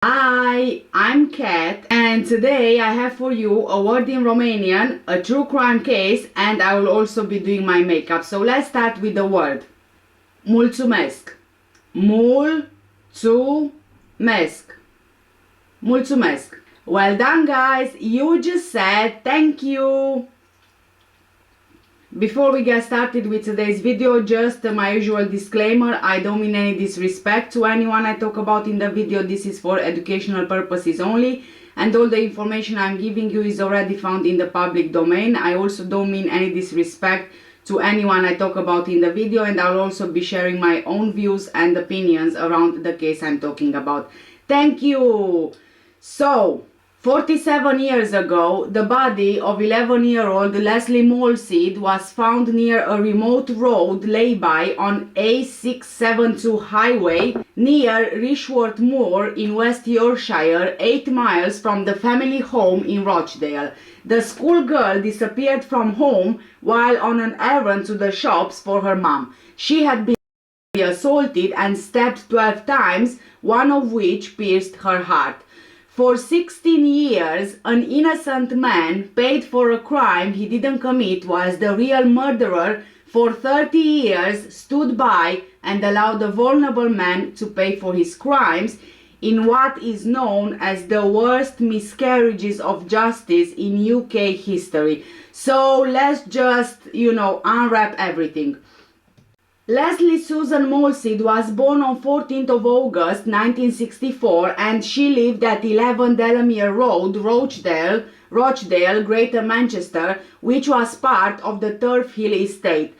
Hi, I'm Kat, and today I have for you a word in Romanian, a true crime case, and I will also be doing my makeup. So let's start with the word. Mulțumesc. Mulțumesc. Mulțumesc. Well done, guys. You just said thank you. Before we get started with today's video, just my usual disclaimer, I don't mean any disrespect to anyone I talk about in the video. This is for educational purposes only, and all the information I'm giving you is already found in the public domain. I also don't mean any disrespect to anyone I talk about in the video, and I'll also be sharing my own views and opinions around the case I'm talking about. Thank you! So, 47 years ago, the body of 11-year-old Lesley Molseed was found near a remote road layby on A672 Highway near Rishworth Moor in West Yorkshire, 8 miles from the family home in Rochdale. The schoolgirl disappeared from home while on an errand to the shops for her mum. She had been assaulted and stabbed 12 times, one of which pierced her heart. For 16 years, an innocent man paid for a crime he didn't commit, whilst the real murderer for 30 years stood by and allowed a vulnerable man to pay for his crimes in what is known as the worst miscarriages of justice in UK history. So let's just, unwrap everything. Lesley Susan Molseed was born on 14th of August 1964 and she lived at 11 Delamere Road, Rochdale, Greater Manchester, which was part of the Turf Hill estate.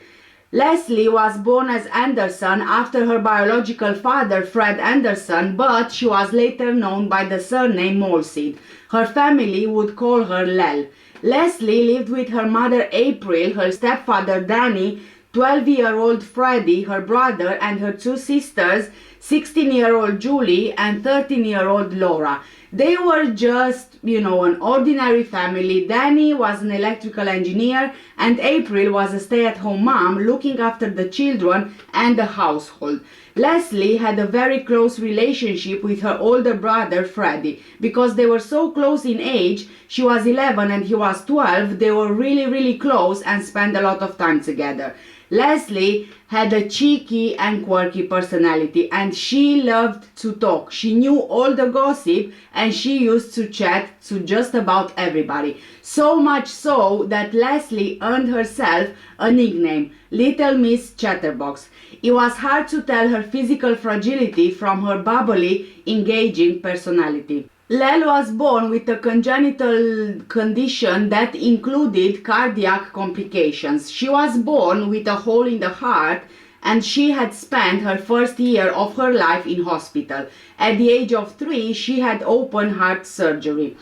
Lesley was born as Anderson after her biological father Fred Anderson, but she was later known by the surname Molseed. Her family would call her Lel. Lesley lived with her mother April, her stepfather Danny, 12-year-old Freddie, her brother, and her two sisters, 16-year-old Julie and 13-year-old Laura. They were just, an ordinary family. Danny was an electrical engineer and April was a stay-at-home mom looking after the children and the household. Lesley had a very close relationship with her older brother Freddie. Because they were so close in age, she was 11 and he was 12, they were really close and spent a lot of time together. Lesley had a cheeky and quirky personality and she loved to talk. She knew all the gossip and she used to chat to just about everybody. So much so that Lesley earned herself a nickname, Little Miss Chatterbox. It was hard to tell her physical fragility from her bubbly, engaging personality. Lel was born with a congenital condition that included cardiac complications. She was born with a hole in the heart and she had spent her first year of her life in hospital. At the age of 3, she had open heart surgery.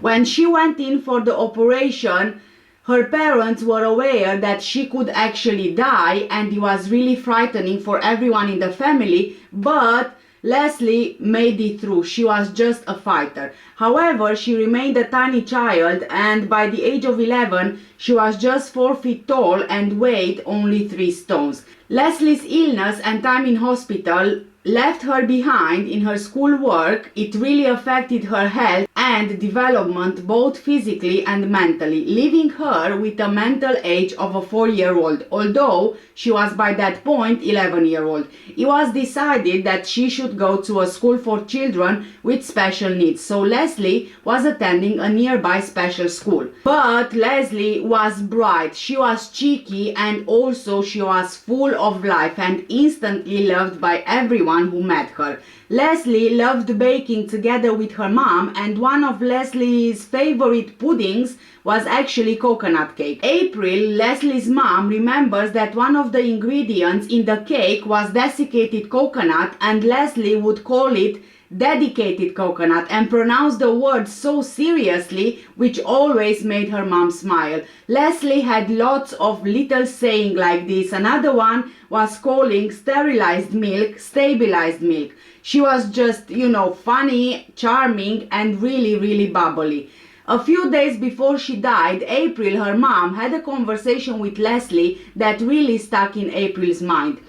When she went in for the operation, her parents were aware that she could actually die and it was really frightening for everyone in the family, but Lesley made it through. She was just a fighter. However, she remained a tiny child and by the age of 11, she was just 4 feet tall and weighed only 3 stones. Lesley's illness and time in hospital left her behind in her schoolwork. It really affected her health and development both physically and mentally, leaving her with a mental age of a 4-year-old, although she was by that point 11-year-old. It was decided that she should go to a school for children with special needs, so Lesley was attending a nearby special school. But Lesley was bright, she was cheeky, and also she was full of life and instantly loved by everyone who met her. Lesley loved baking together with her mom, and one of Lesley's favorite puddings was actually coconut cake. April, Lesley's mom, remembers that one of the ingredients in the cake was desiccated coconut, and Lesley would call it dedicated coconut and pronounce the word so seriously, which always made her mom smile. Lesley had lots of little saying like this. Another one was calling sterilized milk stabilized milk. She was just, funny, charming, and really bubbly. A few days before she died, April, her mom, had a conversation with Lesley that really stuck in April's mind.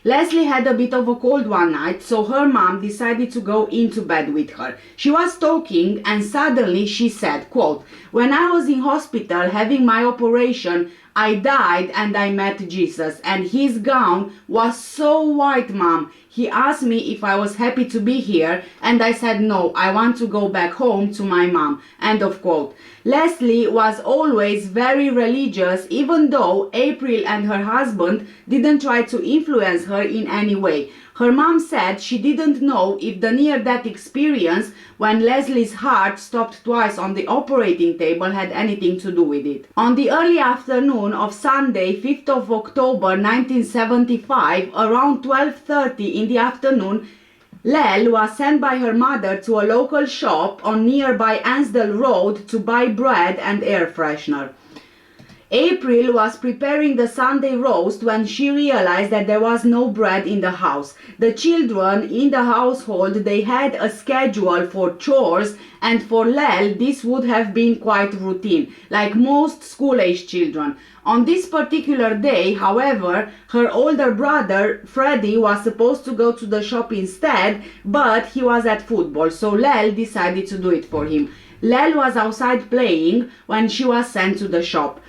Lesley had a bit of a cold one night, so her mom decided to go into bed with her. She was talking and suddenly she said, quote, "When I was in hospital having my operation, I died and I met Jesus, and his gown was so white, Mom. He asked me if I was happy to be here, and I said no, I want to go back home to my mom." End of quote. Lesley was always very religious, even though April and her husband didn't try to influence her in any way. Her mom said she didn't know if the near-death experience when Lesley's heart stopped twice on the operating table had anything to do with it. On the early afternoon of Sunday, 5th of October 1975, around 12:30 in the afternoon, Lel was sent by her mother to a local shop on nearby Ansdell Road to buy bread and air freshener. April was preparing the Sunday roast when she realized that there was no bread in the house. The children in the household, they had a schedule for chores, and for Lel this would have been quite routine, like most school-age children. On this particular day, however, her older brother Freddie was supposed to go to the shop instead, but he was at football, so Lel decided to do it for him. Lel was outside playing when she was sent to the shop.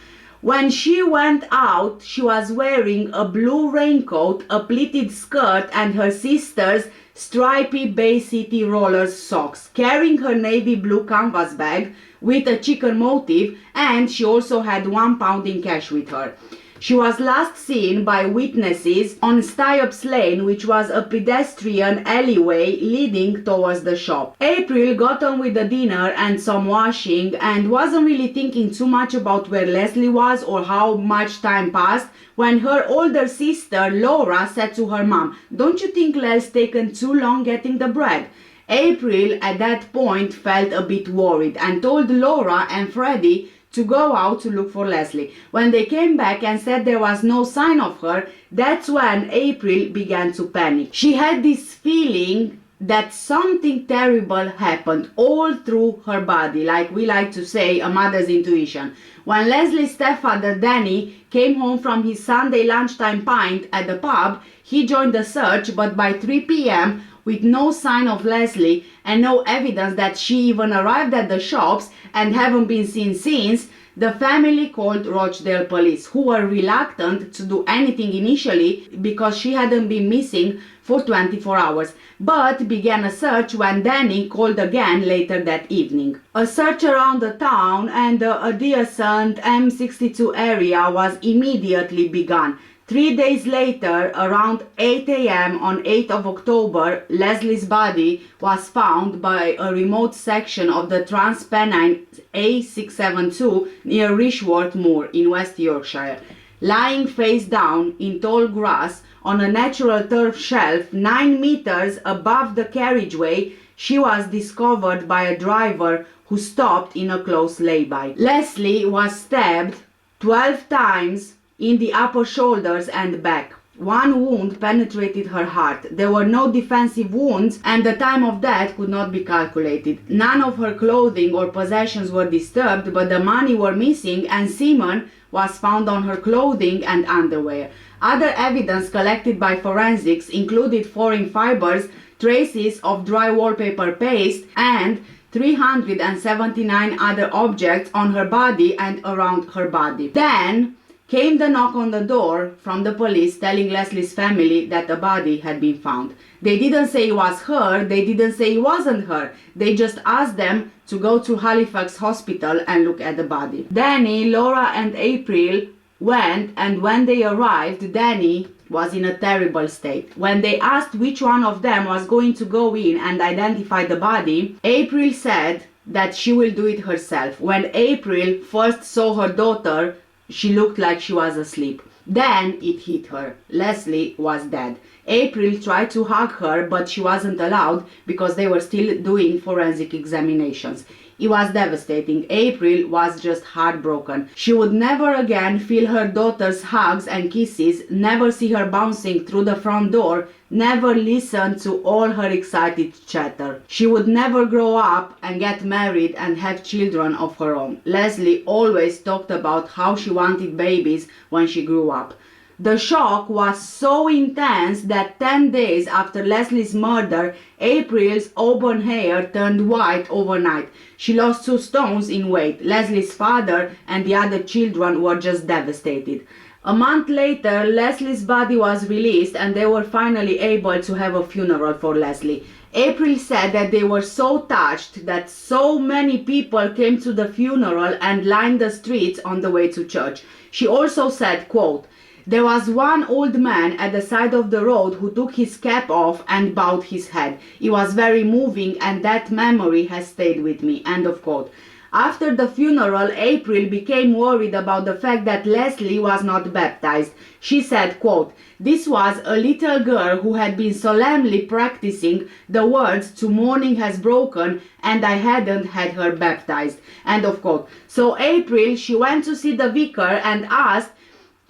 When she went out, she was wearing a blue raincoat, a pleated skirt, and her sister's stripy Bay City Rollers socks, carrying her navy blue canvas bag with a chicken motif, and she also had £1 in cash with her. She was last seen by witnesses on Styops Lane, which was a pedestrian alleyway leading towards the shop. April got on with the dinner and some washing and wasn't really thinking too much about where Lesley was or how much time passed when her older sister Laura said to her mom, "Don't you think Lel's taken too long getting the bread?" April at that point felt a bit worried and told Laura and Freddie to go out to look for Lesley. When they came back and said there was no sign of her, that's when April began to panic. She had this feeling that something terrible happened all through her body, like we like to say, a mother's intuition. When Lesley's stepfather Danny came home from his Sunday lunchtime pint at the pub, he joined the search, but by 3 p.m., with no sign of Lesley and no evidence that she even arrived at the shops and haven't been seen since, the family called Rochdale police, who were reluctant to do anything initially because she hadn't been missing for 24 hours, but began a search when Danny called again later that evening. A search around the town and the adjacent M62 area was immediately begun. 3 days later, around 8 a.m. on 8th of October, Lesley's body was found by a remote section of the Trans-Pennine A672 near Rishworth Moor in West Yorkshire. Lying face down in tall grass on a natural turf shelf 9 meters above the carriageway, she was discovered by a driver who stopped in a close lay-by. Lesley was stabbed 12 times in the upper shoulders and back. One wound penetrated her heart. There were no defensive wounds and the time of death could not be calculated. None of her clothing or possessions were disturbed, but the money were missing and semen was found on her clothing and underwear. Other evidence collected by forensics included foreign fibers, traces of dry wallpaper paste, and 379 other objects on her body and around her body. Then came the knock on the door from the police telling Lesley's family that a body had been found. They didn't say it was her, they didn't say it wasn't her. They just asked them to go to Halifax Hospital and look at the body. Danny, Laura and April went, and when they arrived, Danny was in a terrible state. When they asked which one of them was going to go in and identify the body, April said that she will do it herself. When April first saw her daughter, she looked like she was asleep. Then it hit her. Lesley was dead. April tried to hug her, but she wasn't allowed because they were still doing forensic examinations. It was devastating. April was just heartbroken. She would never again feel her daughter's hugs and kisses, never see her bouncing through the front door, never listen to all her excited chatter. She would never grow up and get married and have children of her own. Lesley always talked about how she wanted babies when she grew up. The shock was so intense that 10 days after Lesley's murder, April's auburn hair turned white overnight. She lost 2 stones in weight. Lesley's father and the other children were just devastated. A month later, Lesley's body was released and they were finally able to have a funeral for Lesley. April said that they were so touched that so many people came to the funeral and lined the streets on the way to church. She also said, quote, "There was one old man at the side of the road who took his cap off and bowed his head. It was very moving and that memory has stayed with me." End of quote. After the funeral, April became worried about the fact that Lesley was not baptized. She said, quote, "This was a little girl who had been solemnly practicing the words 'To morning has broken' and I hadn't had her baptized." End of quote. So April, she went to see the vicar and asked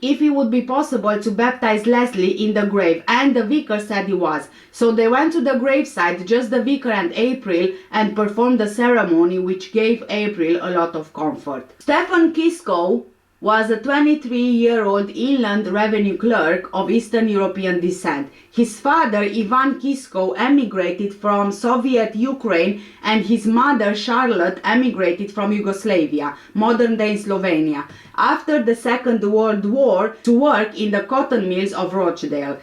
if it would be possible to baptize Lesley in the grave, and the vicar said it was. So they went to the graveside, just the vicar and April, and performed the ceremony, which gave April a lot of comfort. Stephen Kisco was a 23-year-old inland revenue clerk of Eastern European descent. His father, Ivan Kisco, emigrated from Soviet Ukraine, and his mother, Charlotte, emigrated from Yugoslavia, modern-day Slovenia, after the Second World War to work in the cotton mills of Rochdale.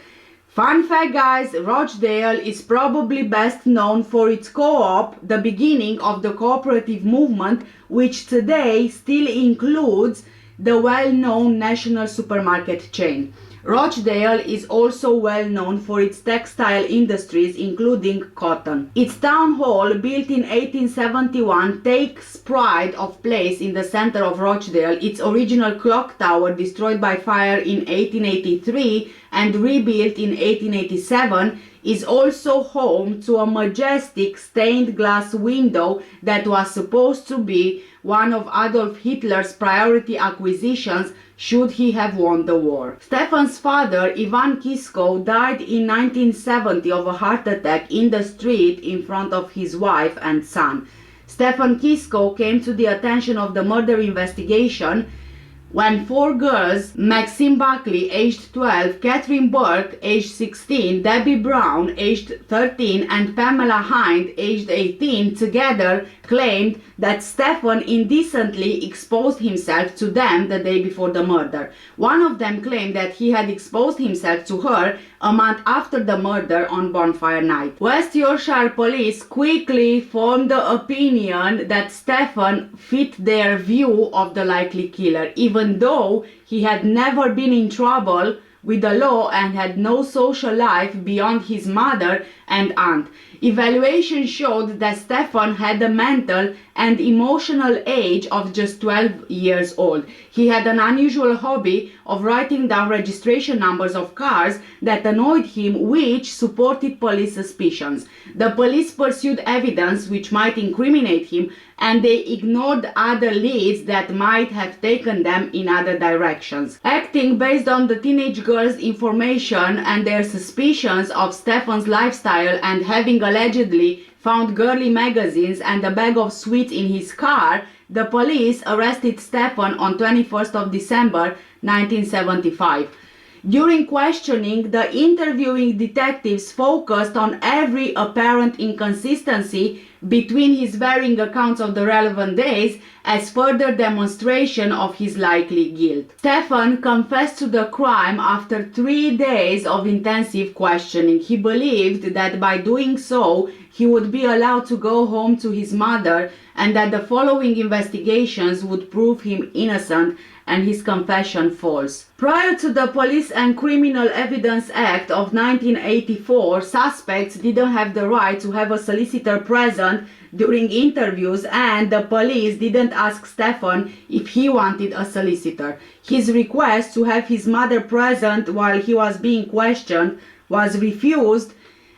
Fun fact, guys, Rochdale is probably best known for its co-op, the beginning of the cooperative movement, which today still includes the well-known national supermarket chain. Rochdale is also well known for its textile industries, including cotton. Its town hall, built in 1871, takes pride of place in the center of Rochdale. Its original clock tower, destroyed by fire in 1883 and rebuilt in 1887, is also home to a majestic stained glass window that was supposed to be one of Adolf Hitler's priority acquisitions should he have won the war. Stefan's father, Ivan Kisco, died in 1970 of a heart attack in the street in front of his wife and son. Stefan Kisco came to the attention of the murder investigation when 4 girls, Maxine Buckley, aged 12, Catherine Burke, aged 16, Debbie Brown, aged 13, and Pamela Hind, aged 18, together claimed that Stefan indecently exposed himself to them the day before the murder. One of them claimed that he had exposed himself to her a month after the murder on bonfire night. West Yorkshire police quickly formed the opinion that Stefan fit their view of the likely killer, even though he had never been in trouble with the law and had no social life beyond his mother and aunt. Evaluation showed that Stefan had a mental and emotional age of just 12 years old. He had an unusual hobby of writing down registration numbers of cars that annoyed him, which supported police suspicions. The police pursued evidence which might incriminate him, and they ignored other leads that might have taken them in other directions. Acting based on the teenage girls' information and their suspicions of Stefan's lifestyle and having allegedly found girly magazines and a bag of sweets in his car, the police arrested Stefan on 21st of December 1975. During questioning, the interviewing detectives focused on every apparent inconsistency between his varying accounts of the relevant days as further demonstration of his likely guilt. Stefan confessed to the crime after 3 days of intensive questioning. He believed that by doing so, he would be allowed to go home to his mother and that the following investigations would prove him innocent and his confession false. Prior to the Police and Criminal Evidence Act of 1984, suspects didn't have the right to have a solicitor present during interviews, and the police didn't ask Stefan if he wanted a solicitor. His request to have his mother present while he was being questioned was refused,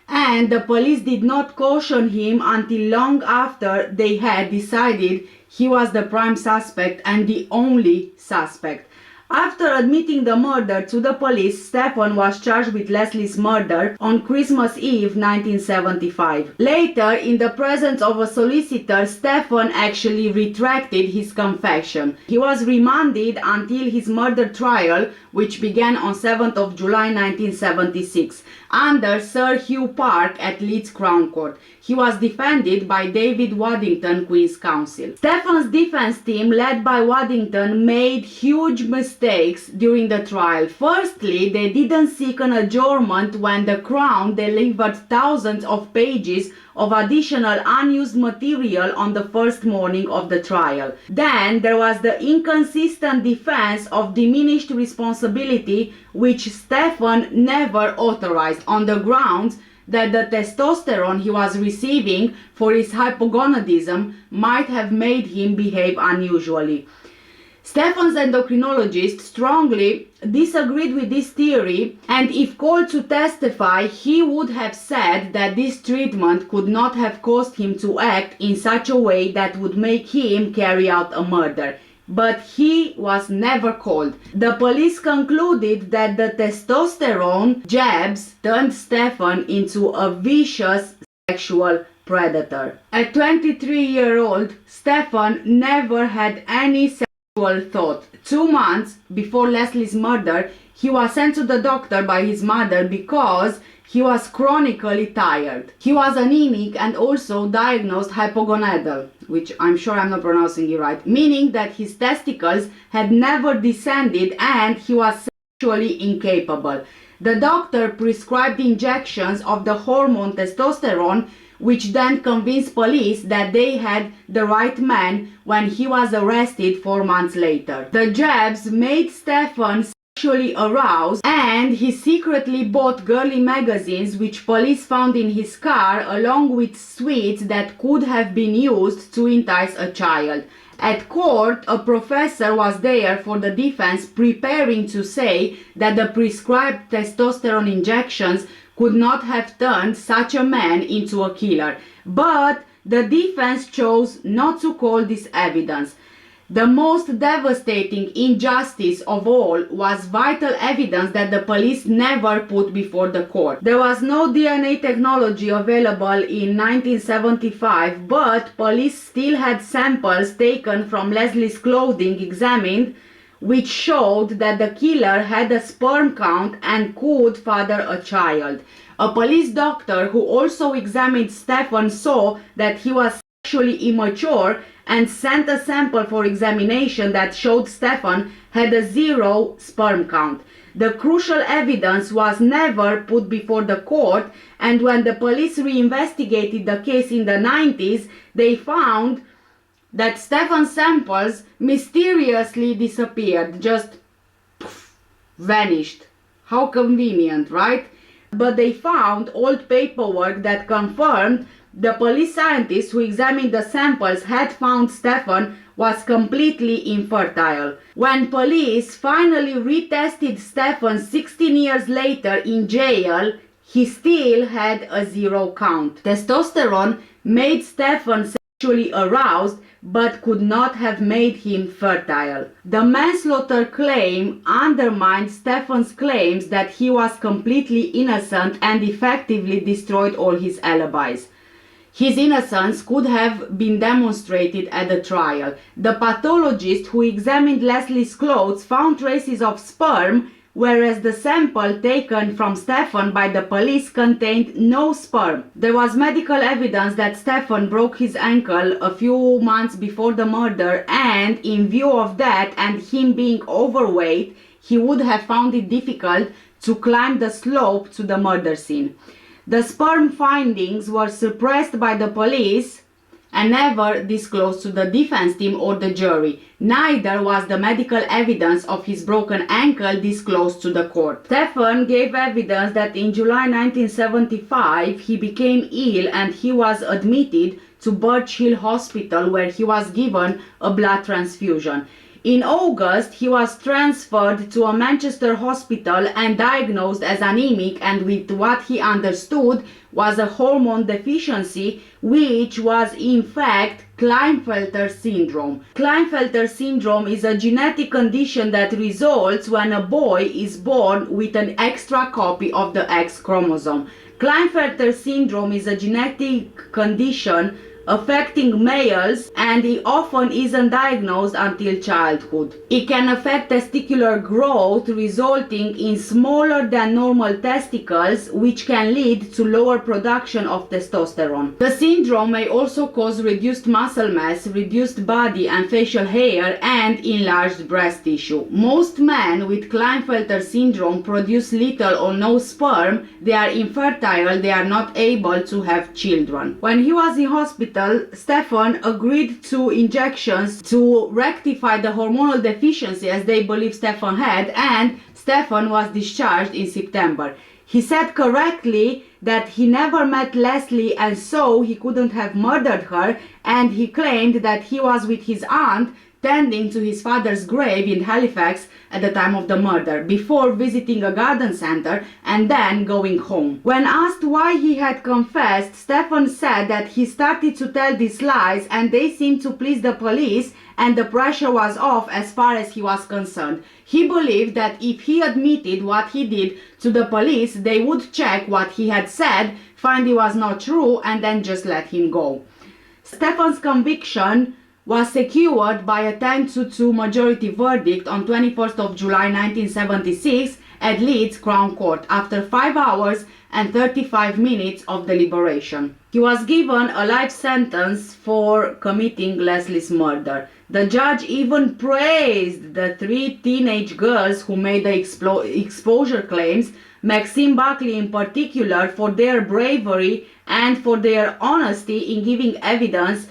and the police did not caution him until long after they had decided he was the prime suspect and the only suspect. After admitting the murder to the police, Stefan was charged with Lesley's murder on Christmas Eve 1975. Later, in the presence of a solicitor, Stefan actually retracted his confession. He was remanded until his murder trial, which began on 7th of July 1976, under Sir Hugh Park at Leeds Crown Court. He was defended by David Waddington, Queen's Counsel. Stefan's defense team, led by Waddington, made huge mistakes during the trial. Firstly, they didn't seek an adjournment when the Crown delivered thousands of pages of additional unused material on the first morning of the trial. Then there was the inconsistent defense of diminished responsibility, which Stefan never authorized, on the grounds that the testosterone he was receiving for his hypogonadism might have made him behave unusually. Stefan's endocrinologist strongly disagreed with this theory, and if called to testify, he would have said that this treatment could not have caused him to act in such a way that would make him carry out a murder. But he was never called. The police concluded that the testosterone jabs turned Stefan into a vicious sexual predator. At 23-year-old, Stefan never had any thought. 2 months before Lesley's murder, he was sent to the doctor by his mother because he was chronically tired. He was anemic and also diagnosed hypogonadal, which I'm sure I'm not pronouncing it right, meaning that his testicles had never descended and he was sexually incapable. The doctor prescribed injections of the hormone testosterone, which then convinced police that they had the right man when he was arrested 4 months later. The jabs made Stefan sexually aroused, and he secretly bought girly magazines which police found in his car, along with sweets that could have been used to entice a child. At court, a professor was there for the defense, preparing to say that the prescribed testosterone injections could not have turned such a man into a killer. But the defense chose not to call this evidence. The most devastating injustice of all was vital evidence that the police never put before the court. There was no DNA technology available in 1975, but police still had samples taken from Lesley's clothing examined, which showed that the killer had a sperm count and could father a child. A police doctor who also examined Stefan saw that he was sexually immature and sent a sample for examination that showed Stefan had a 0 sperm count. The crucial evidence was never put before the court, and when the police reinvestigated the case in the 90s, they found that Stefan's samples mysteriously disappeared, just poof, vanished. How convenient, right? But they found old paperwork that confirmed the police scientists who examined the samples had found Stefan was completely infertile. When police finally retested Stefan 16 years later in jail, he still had a 0 count. Testosterone made Stefan sexually aroused but could not have made him fertile. The manslaughter claim undermined Stefan's claims that he was completely innocent and effectively destroyed all his alibis. His innocence could have been demonstrated at the trial. The pathologist who examined Lesley's clothes found traces of sperm, whereas the sample taken from Stefan by the police contained no sperm. There was medical evidence that Stefan broke his ankle a few months before the murder, and in view of that and him being overweight, he would have found it difficult to climb the slope to the murder scene. The sperm findings were suppressed by the police and never disclosed to the defense team or the jury. Neither was the medical evidence of his broken ankle disclosed to the court. Stefan gave evidence that in July 1975 he became ill and he was admitted to Birch Hill Hospital, where he was given a blood transfusion. In August, he was transferred to a Manchester hospital and diagnosed as anemic and with what he understood was a hormone deficiency, which was in fact Klinefelter syndrome. Klinefelter syndrome is a genetic condition that results when a boy is born with an extra copy of the X chromosome. Klinefelter syndrome is a genetic condition affecting males, and it often isn't diagnosed until childhood. It can affect testicular growth, resulting in smaller than normal testicles, which can lead to lower production of testosterone. The syndrome may also cause reduced muscle mass, reduced body and facial hair, and enlarged breast tissue. Most men with Klinefelter syndrome produce little or no sperm. They are infertile. They are not able to have children. When he was in hospital, Stefan agreed to injections to rectify the hormonal deficiency as they believe Stefan had, and Stefan was discharged in September. He said correctly that he never met Lesley and so he couldn't have murdered her, and he claimed that he was with his aunt tending to his father's grave in Halifax at the time of the murder, before visiting a garden center and then going home. When asked why he had confessed, Stefan said that he started to tell these lies and they seemed to please the police, and the pressure was off as far as he was concerned. He believed that if he admitted what he did to the police, they would check what he had said, find it was not true, and then just let him go. Stefan's conviction was secured by a 10-2 majority verdict on 21st of July 1976 at Leeds Crown Court after 5 hours and 35 minutes of deliberation. He was given a life sentence for committing Lesley's murder. The judge even praised the 3 teenage girls who made the exposure claims, Maxine Buckley in particular, for their bravery and for their honesty in giving evidence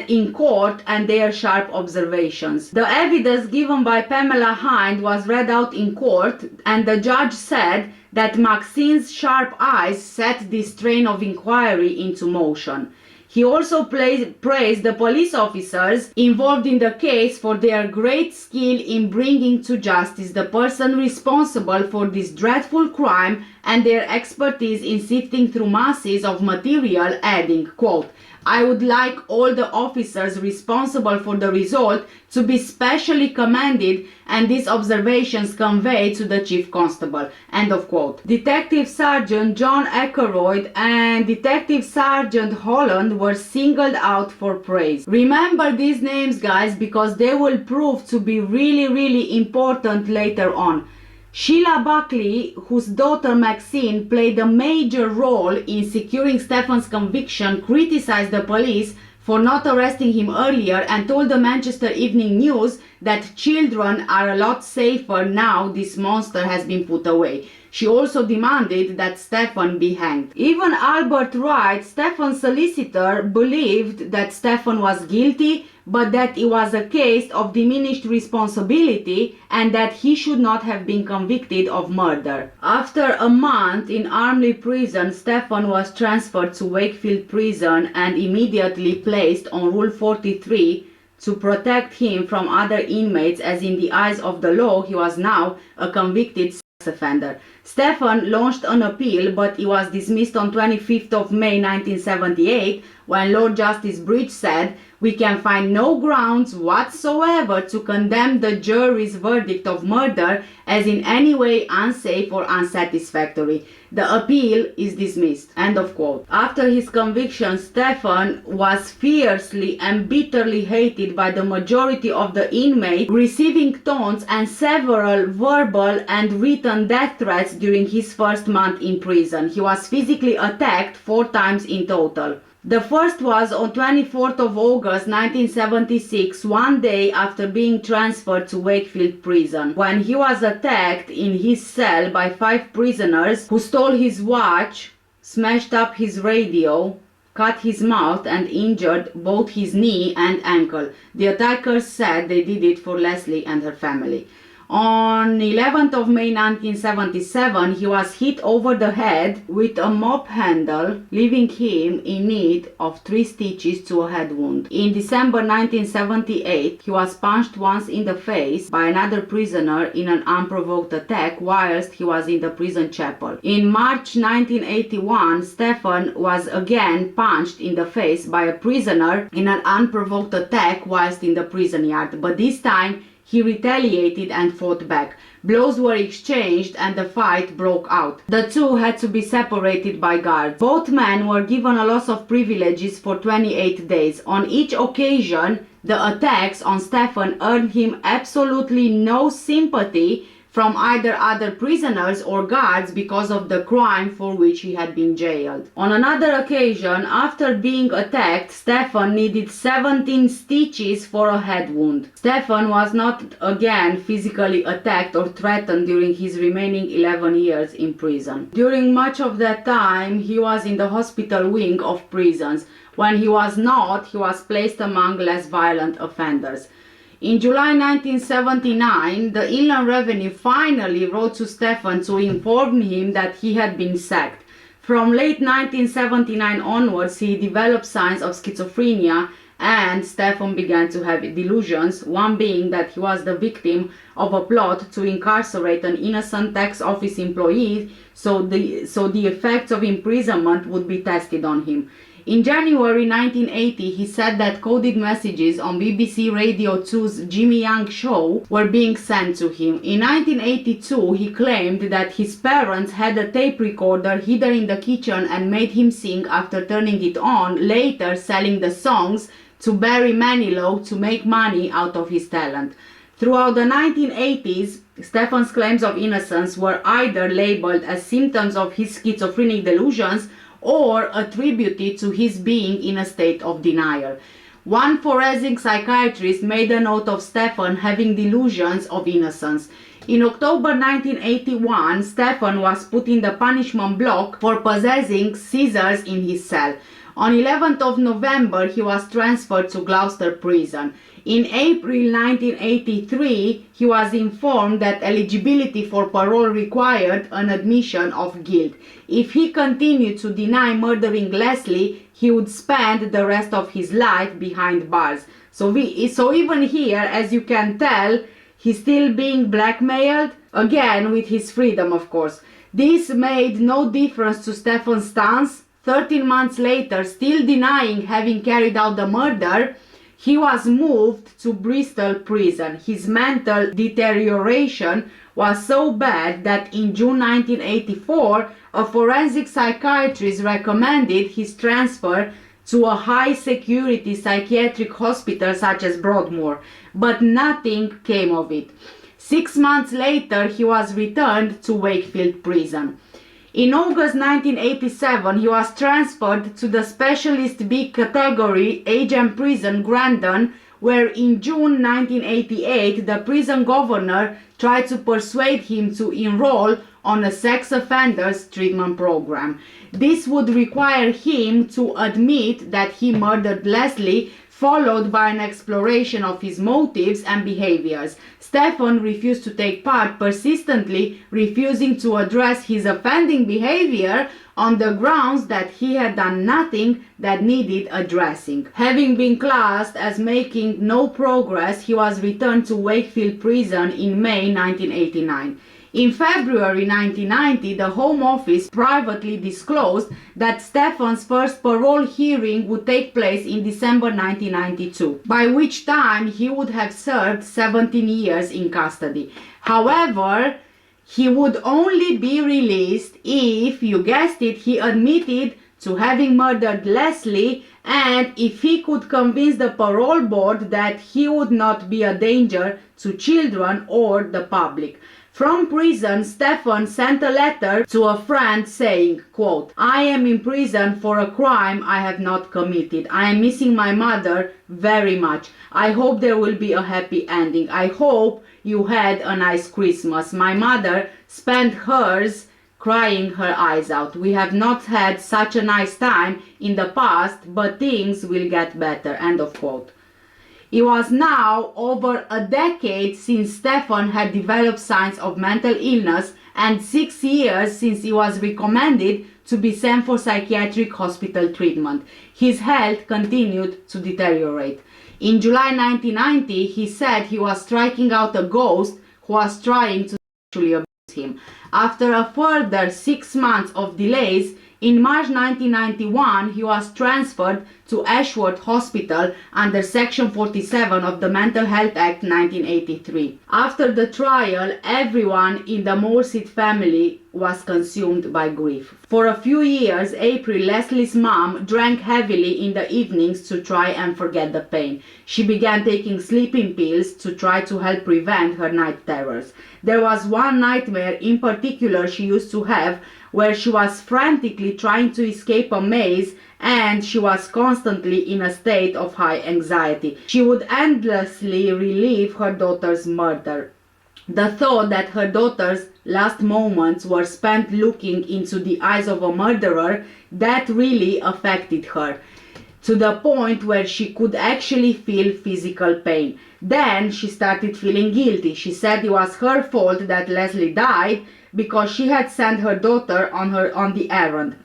in court and their sharp observations. The evidence given by Pamela Hind was read out in court, and the judge said that Maxine's sharp eyes set this train of inquiry into motion. He also praised the police officers involved in the case for their great skill in bringing to justice the person responsible for this dreadful crime and their expertise in sifting through masses of material, adding, quote, "I would like all the officers responsible for the result to be specially commended and these observations conveyed to the Chief Constable." End of quote. Detective Sergeant John Ackroyd and Detective Sergeant Holland were singled out for praise. Remember these names, guys, because they will prove to be really important later on. Sheila Buckley, whose daughter Maxine played a major role in securing Stefan's conviction, criticized the police for not arresting him earlier and told the Manchester Evening News that children are a lot safer now this monster has been put away. She also demanded that Stefan be hanged. Even Albert Wright, Stefan's solicitor, believed that Stefan was guilty, but that it was a case of diminished responsibility and that he should not have been convicted of murder. After a month in Armley Prison, Stefan was transferred to Wakefield Prison and immediately placed on Rule 43 to protect him from other inmates, as in the eyes of the law he was now a convicted sex offender. Stefan launched an appeal, but it was dismissed on 25th of May 1978 when Lord Justice Bridge said, "We can find no grounds whatsoever to condemn the jury's verdict of murder as in any way unsafe or unsatisfactory. The appeal is dismissed." End of quote. After his conviction, Stefan was fiercely and bitterly hated by the majority of the inmates, receiving taunts and several verbal and written death threats during his first month in prison. He was physically attacked 4 times in total. The first was on 24th of August 1976, one day after being transferred to Wakefield Prison, when he was attacked in his cell by 5 prisoners who stole his watch, smashed up his radio, cut his mouth and injured both his knee and ankle. The attackers said they did it for Lesley and her family. On 11th of May 1977, he was hit over the head with a mop handle, leaving him in need of 3 stitches to a head wound. In December 1978, he was punched once in the face by another prisoner in an unprovoked attack whilst he was in the prison chapel. In March 1981, Stefan was again punched in the face by a prisoner in an unprovoked attack whilst in the prison yard, but this time he retaliated and fought back. Blows were exchanged and the fight broke out. The two had to be separated by guards. Both men were given a loss of privileges for 28 days. On each occasion, the attacks on Stefan earned him absolutely no sympathy from either other prisoners or guards because of the crime for which he had been jailed. On another occasion, after being attacked, Stefan needed 17 stitches for a head wound. Stefan was not again physically attacked or threatened during his remaining 11 years in prison. During much of that time, he was in the hospital wing of prisons. When he was not, he was placed among less violent offenders. In July 1979, the Inland Revenue finally wrote to Stefan to inform him that he had been sacked. From late 1979 onwards, he developed signs of schizophrenia and Stefan began to have delusions, one being that he was the victim of a plot to incarcerate an innocent tax office employee so the effects of imprisonment would be tested on him. In January 1980, he said that coded messages on BBC Radio 2's Jimmy Young show were being sent to him. In 1982, he claimed that his parents had a tape recorder hidden in the kitchen and made him sing after turning it on, later selling the songs to Barry Manilow to make money out of his talent. Throughout the 1980s, Stefan's claims of innocence were either labeled as symptoms of his schizophrenic delusions or attributed to his being in a state of denial. One forensic psychiatrist made a note of Stefan having delusions of innocence. In October 1981, Stefan was put in the punishment block for possessing scissors in his cell. On 11th of November, he was transferred to Gloucester Prison. In April 1983, he was informed that eligibility for parole required an admission of guilt. If he continued to deny murdering Lesley, he would spend the rest of his life behind bars. So even here, as you can tell, he's still being blackmailed, again with his freedom, of course. This made no difference to Stefan's stance. 13 months later, still denying having carried out the murder, he was moved to Bristol prison. His mental deterioration was so bad that in June 1984, a forensic psychiatrist recommended his transfer to a high-security psychiatric hospital such as Broadmoor, but nothing came of it. 6 months later, he was returned to Wakefield prison. In August 1987, he was transferred to the Specialist B category Agent Prison Grandon, where in June 1988 the prison governor tried to persuade him to enroll on a sex offenders treatment program. This would require him to admit that he murdered Lesley, followed by an exploration of his motives and behaviors. Stefan refused to take part, persistently refusing to address his offending behavior on the grounds that he had done nothing that needed addressing. Having been classed as making no progress, he was returned to Wakefield prison in May 1989. In February 1990, the Home Office privately disclosed that Stefan's first parole hearing would take place in December 1992, by which time he would have served 17 years in custody. However, he would only be released if, you guessed it, he admitted to having murdered Lesley and if he could convince the parole board that he would not be a danger to children or the public. From prison, Stefan sent a letter to a friend saying, quote, "I am in prison for a crime I have not committed. I am missing my mother very much. I hope there will be a happy ending. I hope you had a nice Christmas. My mother spent hers crying her eyes out. We have not had such a nice time in the past, but things will get better." End of quote. It was now over a decade since Stefan had developed signs of mental illness and 6 years since he was recommended to be sent for psychiatric hospital treatment. His health continued to deteriorate. In July 1990, he said he was striking out a ghost who was trying to sexually abuse him. After a further 6 months of delays, in March 1991, he was transferred to Ashworth Hospital under Section 47 of the Mental Health Act 1983. After the trial, everyone in the Molseed family was consumed by grief. For a few years, April, Lesley's mom, drank heavily in the evenings to try and forget the pain. She began taking sleeping pills to try to help prevent her night terrors. There was one nightmare in particular she used to have, where she was frantically trying to escape a maze and she was constantly in a state of high anxiety. She would endlessly relive her daughter's murder. The thought that her daughter's last moments were spent looking into the eyes of a murderer, that really affected her, to the point where she could actually feel physical pain. Then she started feeling guilty. She said it was her fault that Lesley died because she had sent her daughter on the errand.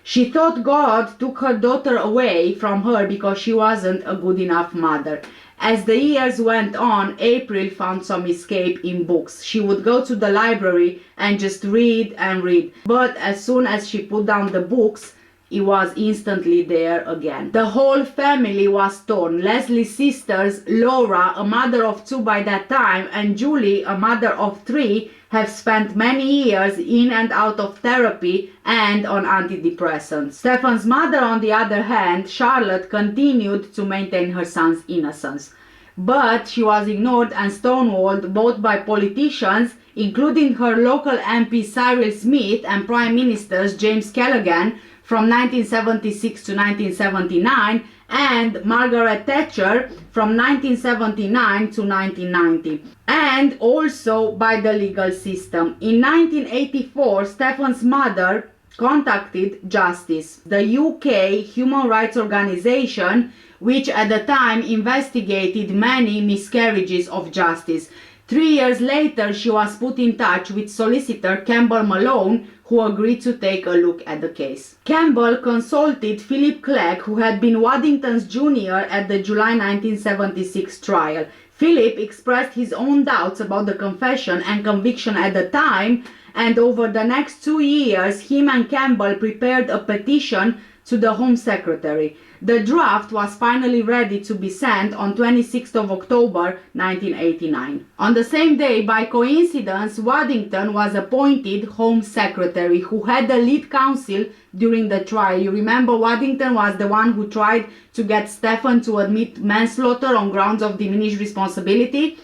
She thought God took her daughter away from her because she wasn't a good enough mother. As the years went on, April found some escape in books. She would go to the library and just read and read. But as soon as she put down the books, it was instantly there again. The whole family was torn. Lesley's sisters, Laura, a mother of 2 by that time, and Julie, a mother of 3, have spent many years in and out of therapy and on antidepressants. Stefan's mother, on the other hand, Charlotte, continued to maintain her son's innocence. But she was ignored and stonewalled both by politicians, including her local MP Cyril Smith and Prime Ministers James Callaghan from 1976 to 1979, and Margaret Thatcher from 1979 to 1990, and also by the legal system. In 1984, Stefan's mother contacted Justice, the UK human rights organization, which at the time investigated many miscarriages of justice. 3 years later, she was put in touch with solicitor Campbell Malone, who agreed to take a look at the case. Campbell consulted Philip Clegg, who had been Waddington's junior at the July 1976 trial. Philip expressed his own doubts about the confession and conviction at the time, and over the next 2 years, him and Campbell prepared a petition to the Home Secretary. The draft was finally ready to be sent on 26th of October 1989. On the same day, by coincidence, Waddington was appointed Home Secretary, who had the lead counsel during the trial. You remember, Waddington was the one who tried to get Stefan to admit manslaughter on grounds of diminished responsibility.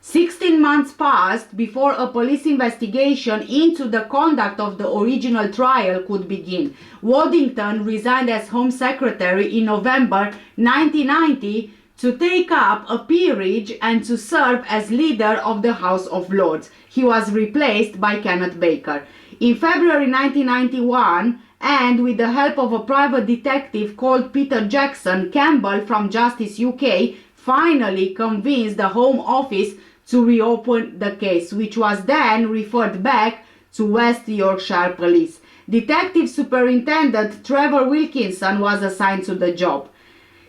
16 months passed before a police investigation into the conduct of the original trial could begin. Waddington resigned as Home Secretary in November 1990 to take up a peerage and to serve as leader of the House of Lords. He was replaced by Kenneth Baker. In February 1991, and with the help of a private detective called Peter Jackson, Campbell from Justice UK finally convinced the Home Office to reopen the case, which was then referred back to West Yorkshire Police. Detective Superintendent Trevor Wilkinson was assigned to the job.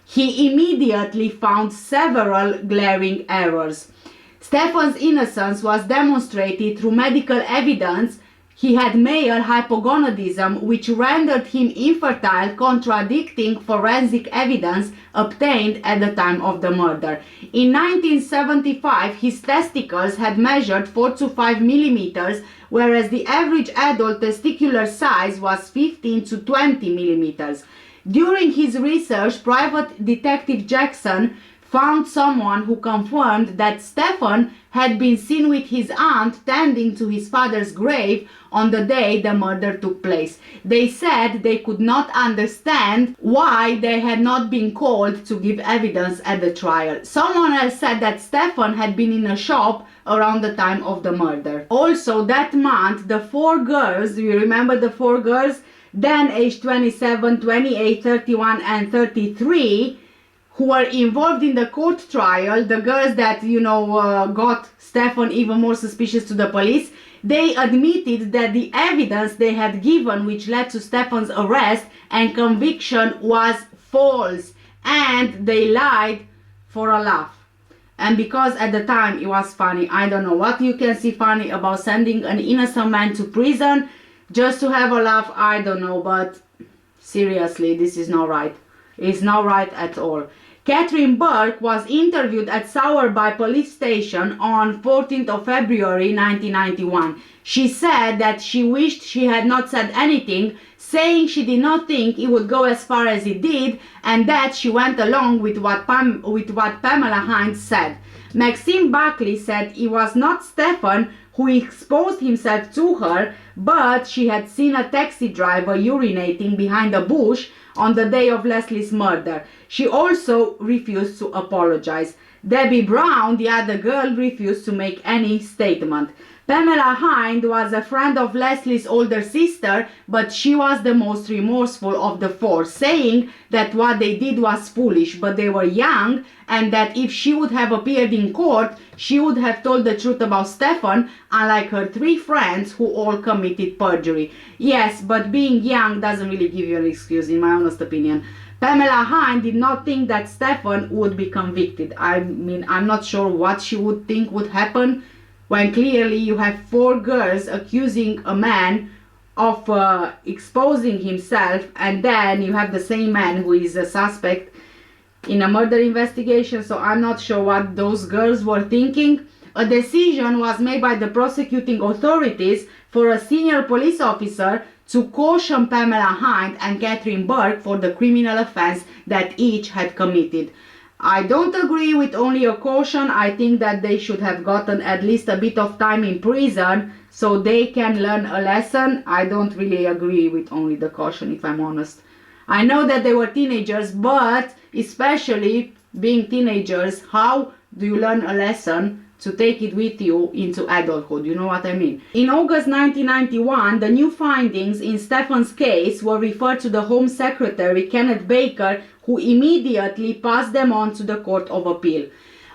He immediately found several glaring errors. Stefan's innocence was demonstrated through medical evidence. He had male hypogonadism, which rendered him infertile, contradicting forensic evidence obtained at the time of the murder. In 1975, his testicles had measured 4 to 5 millimeters, whereas the average adult testicular size was 15 to 20 millimeters. During his research, Private Detective Jackson found someone who confirmed that Stefan had been seen with his aunt tending to his father's grave on the day the murder took place. They said they could not understand why they had not been called to give evidence at the trial. Someone else said that Stefan had been in a shop around the time of the murder. Also that month, the 4 girls, do you remember the 4 girls? Then aged 27, 28, 31 and 33, who were involved in the court trial, the girls that, you know, got Stefan even more suspicious to the police, they admitted that the evidence they had given which led to Stefan's arrest and conviction was false, and they lied for a laugh. And because at the time it was funny, I don't know what you can see funny about sending an innocent man to prison just to have a laugh, I don't know, but seriously, this is not right. It's not right at all. Catherine Burke was interviewed at Sowerby police station on 14th of February 1991. She said that she wished she had not said anything, saying she did not think it would go as far as it did, and that she went along with what Pamela Hines said. Maxine Buckley said it was not Stefan who exposed himself to her, but she had seen a taxi driver urinating behind a bush on the day of Lesley's murder. She also refused to apologize. Debbie Brown, the other girl, refused to make any statement. Pamela Hind was a friend of Lesley's older sister, but she was the most remorseful of the four, saying that what they did was foolish, but they were young, and that if she would have appeared in court, she would have told the truth about Stefan, unlike her three friends who all committed perjury. Yes, but being young doesn't really give you an excuse, in my honest opinion. Pamela Hind did not think that Stefan would be convicted. I mean, I'm not sure what she would think would happen when clearly you have four girls accusing a man of exposing himself, and then you have the same man who is a suspect in a murder investigation. So I'm not sure what those girls were thinking. A decision was made by the prosecuting authorities for a senior police officer to caution Pamela Hind and Catherine Burke for the criminal offense that each had committed. I don't agree with only a caution. I think that they should have gotten at least a bit of time in prison so they can learn a lesson. I don't really agree with only the caution, if I'm honest. I know that they were teenagers, but especially being teenagers, how do you learn a lesson to take it with you into adulthood? You know what I mean? In August 1991, the new findings in Stefan's case were referred to the Home Secretary, Kenneth Baker, who immediately passed them on to the Court of Appeal.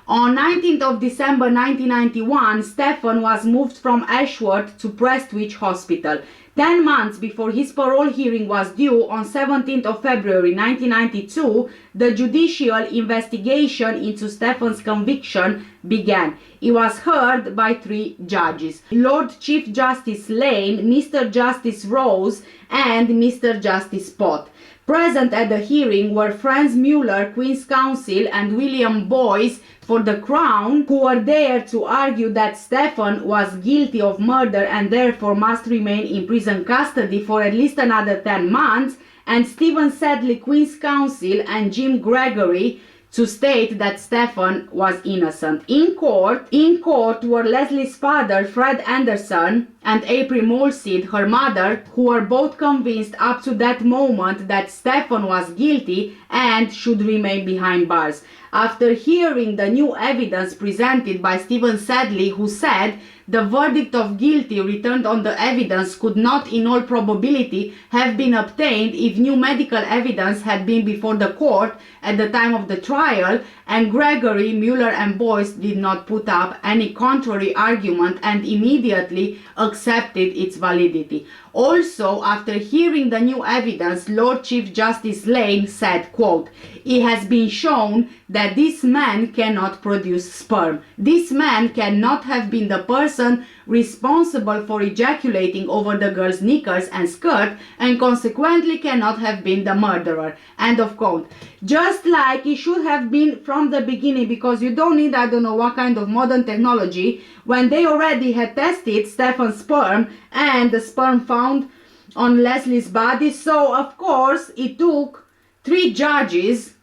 On 19th of December 1991, Stefan was moved from Ashworth to Prestwich Hospital. 10 months before his parole hearing was due on 17th of February 1992, the judicial investigation into Stefan's conviction began. It was heard by 3 judges: Lord Chief Justice Lane, Mr. Justice Rose, and Mr. Justice Pott. Present at the hearing were Franz Mueller, Queen's Counsel, and William Boyce for the Crown, who were there to argue that Stefan was guilty of murder and therefore must remain in prison custody for at least another 10 months, and Stephen Sedley, Queen's Counsel, and Jim Gregory to state that Stefan was innocent. In court were Lesley's father, Fred Anderson, and April Molseed, her mother, who were both convinced up to that moment that Stefan was guilty and should remain behind bars. After hearing the new evidence presented by Stephen Sedley, who said the verdict of guilty returned on the evidence could not in all probability have been obtained if new medical evidence had been before the court at the time of the trial, and Gregory, Mueller, and Boyce did not put up any contrary argument and immediately accepted its validity. Also, after hearing the new evidence, Lord Chief Justice Lane said, quote, "It has been shown that this man cannot produce sperm. This man cannot have been the person responsible for ejaculating over the girl's knickers and skirt, and consequently cannot have been the murderer." End of quote. Just like it should have been from the beginning, because you don't need, I don't know what kind of modern technology, when they already had tested Stefan's sperm and the sperm found on Lesley's body. So of course it took 3 judges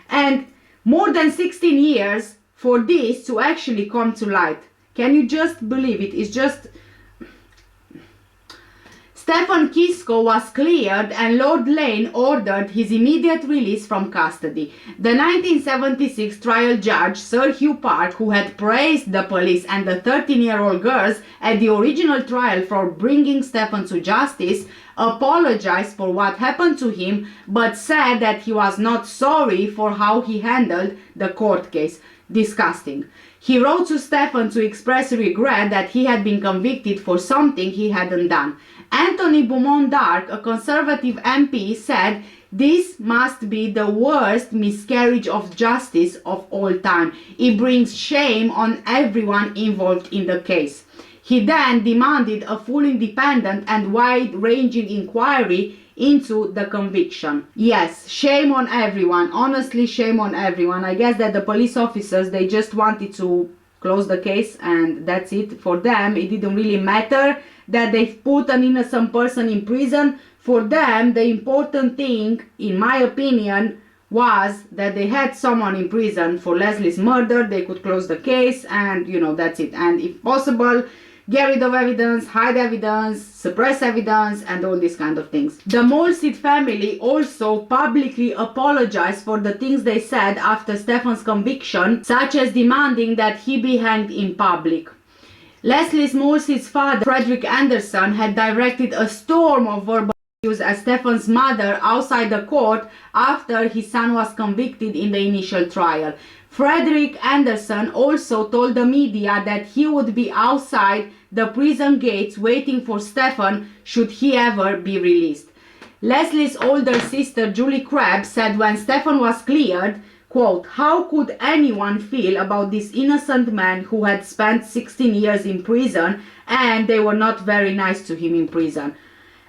and more than 16 years for this to actually come to light. Can you just believe it? It's just... Stefan Kisco was cleared and Lord Lane ordered his immediate release from custody. The 1976 trial judge, Sir Hugh Park, who had praised the police and the 13-year-old girls at the original trial for bringing Stefan to justice, apologized for what happened to him, but said that he was not sorry for how he handled the court case. Disgusting. He wrote to Stefan to express regret that he had been convicted for something he hadn't done. Anthony Beaumont Dark, a Conservative MP, said, "This must be the worst miscarriage of justice of all time. It brings shame on everyone involved in the case." He then demanded a full independent and wide-ranging inquiry into the conviction. Yes, shame on everyone. Honestly, shame on everyone. I guess that the police officers, they just wanted to close the case and that's it. For them, it didn't really matter that they put an innocent person in prison. For them, the important thing, in my opinion, was that they had someone in prison for Lesley's murder. They could close the case and, you know, that's it. And if possible, get rid of evidence, hide evidence, suppress evidence, and all these kind of things. The Molseed family also publicly apologized for the things they said after Stefan's conviction, such as demanding that he be hanged in public. Lesley Molseed's father, Frederick Anderson, had directed a storm of verbal abuse at Stefan's mother outside the court after his son was convicted in the initial trial. Frederick Anderson also told the media that he would be outside the prison gates waiting for Stefan should he ever be released. Lesley's older sister Julie Crabb said when Stefan was cleared, quote, "How could anyone feel about this innocent man who had spent 16 years in prison and they were not very nice to him in prison?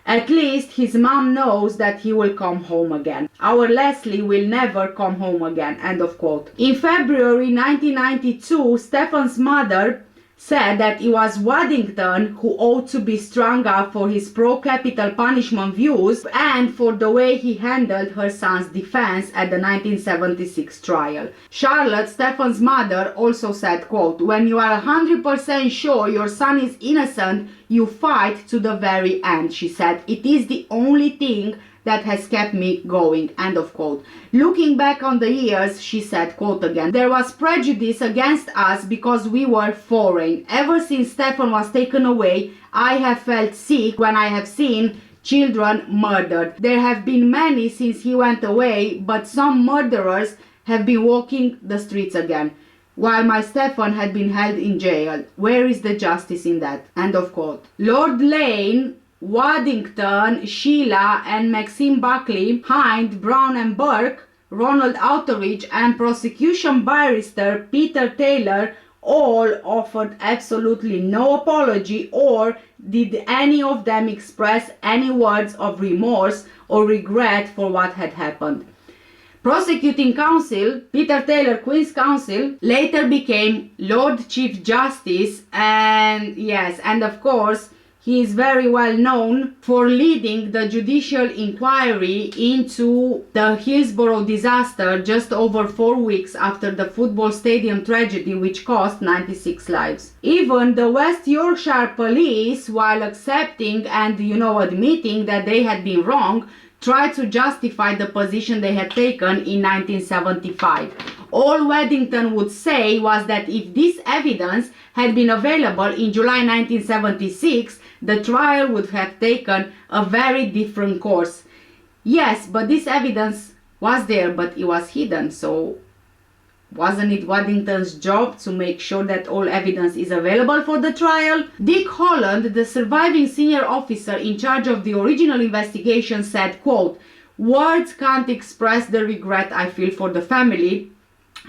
At least his mom knows that he will come home again. Our Lesley will never come home again," end of quote. In February 1992, Stefan's mother said that it was Waddington who ought to be strung up for his pro-capital punishment views and for the way he handled her son's defense at the 1976 trial. Charlotte, Stefan's mother, also said, quote, "When you are 100% sure your son is innocent, you fight to the very end," she said. "It is the only thing that has kept me going," end of quote. Looking back on the years, she said, quote again, "There was prejudice against us because we were foreign. Ever since Stefan was taken away, I have felt sick when I have seen children murdered. There have been many since he went away, but some murderers have been walking the streets again, while my Stefan had been held in jail. Where is the justice in that?" End of quote. Lord Lane, Waddington, Sheila and Maxine Buckley, Hind, Brown and Burke, Ronald Outteridge and prosecution barrister Peter Taylor all offered absolutely no apology, or did any of them express any words of remorse or regret for what had happened. Prosecuting counsel, Peter Taylor, Queen's Counsel, later became Lord Chief Justice, and yes, and of course, he is very well known for leading the judicial inquiry into the Hillsborough disaster just over 4 weeks after the football stadium tragedy which cost 96 lives. Even the West Yorkshire police, while accepting and, admitting that they had been wrong, tried to justify the position they had taken in 1975. All Waddington would say was that if this evidence had been available in July 1976, the trial would have taken a very different course. Yes, but this evidence was there, but it was hidden, so wasn't it Waddington's job to make sure that all evidence is available for the trial? Dick Holland, the surviving senior officer in charge of the original investigation, said, quote, "Words can't express the regret I feel for the family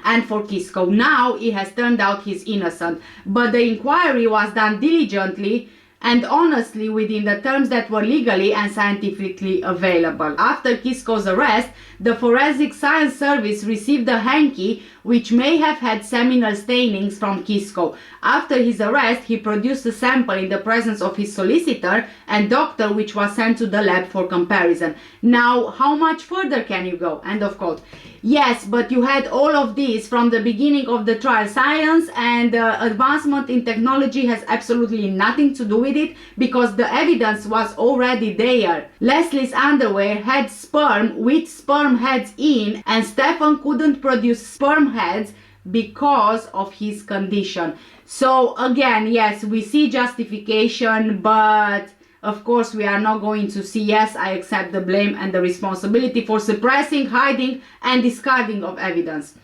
and for Kisco. Now it has turned out he's innocent, but the inquiry was done diligently and honestly within the terms that were legally and scientifically available. After Kisco's arrest, the Forensic Science Service received a hanky which may have had seminal stainings from Kisco. After his arrest, he produced a sample in the presence of his solicitor and doctor which was sent to the lab for comparison. Now, how much further can you go?" End of quote. Yes, but you had all of these from the beginning of the trial. Science and advancement in technology has absolutely nothing to do with it because the evidence was already there. Lesley's underwear had sperm with sperm heads in, and Stefan couldn't produce sperm heads because of his condition. So again, yes, we see justification, but of course we are not going to see, yes, I accept the blame and the responsibility for suppressing, hiding and discarding of evidence,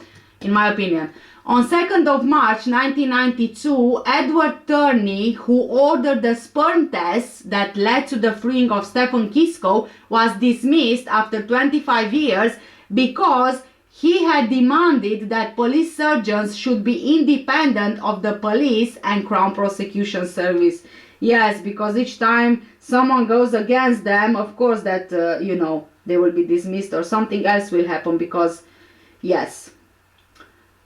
in my opinion. On 2nd of March 1992, Edward Turney, who ordered the sperm tests that led to the freeing of Stephen Kisco, was dismissed after 25 years because he had demanded that police surgeons should be independent of the police and Crown Prosecution Service. Yes, because each time someone goes against them, of course that, you know, they will be dismissed or something else will happen because, yes.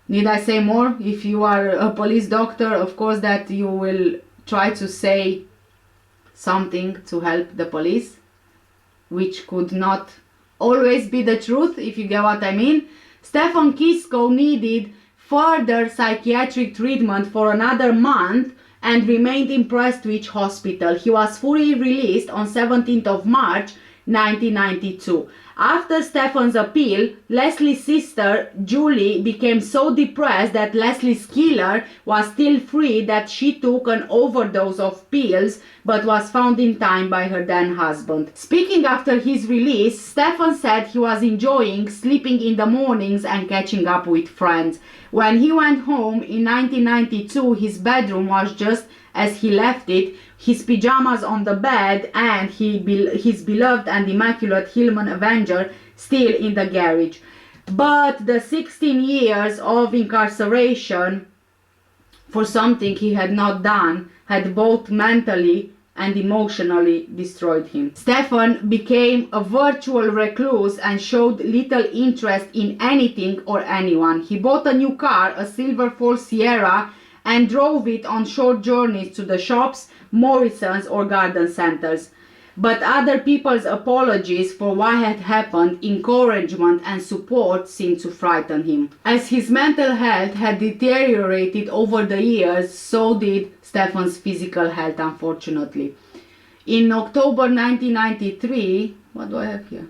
Need I say more? If you are a police doctor, of course that you will try to say something to help the police, which could not always be the truth, if you get what I mean. Stephen Kisco needed further psychiatric treatment for another month and remained in Prestwich Hospital. He was fully released on 17th of March 1992. After Stephen's appeal, Lesley's sister Julie became so depressed that Lesley's killer was still free that she took an overdose of pills but was found in time by her then husband. Speaking after his release, Stephen said he was enjoying sleeping in the mornings and catching up with friends. When he went home in 1992, his bedroom was just as he left it, his pajamas on the bed and his beloved and immaculate Hillman Avenger still in the garage. But the 16 years of incarceration for something he had not done had both mentally and emotionally destroyed him. Stephen became a virtual recluse and showed little interest in anything or anyone. He bought a new car, a silver Ford Sierra, and drove it on short journeys to the shops, Morrisons or garden centers. But other people's apologies for what had happened, encouragement and support seemed to frighten him. As his mental health had deteriorated over the years, so did Stephen's physical health, unfortunately. In October 1993, what do I have here?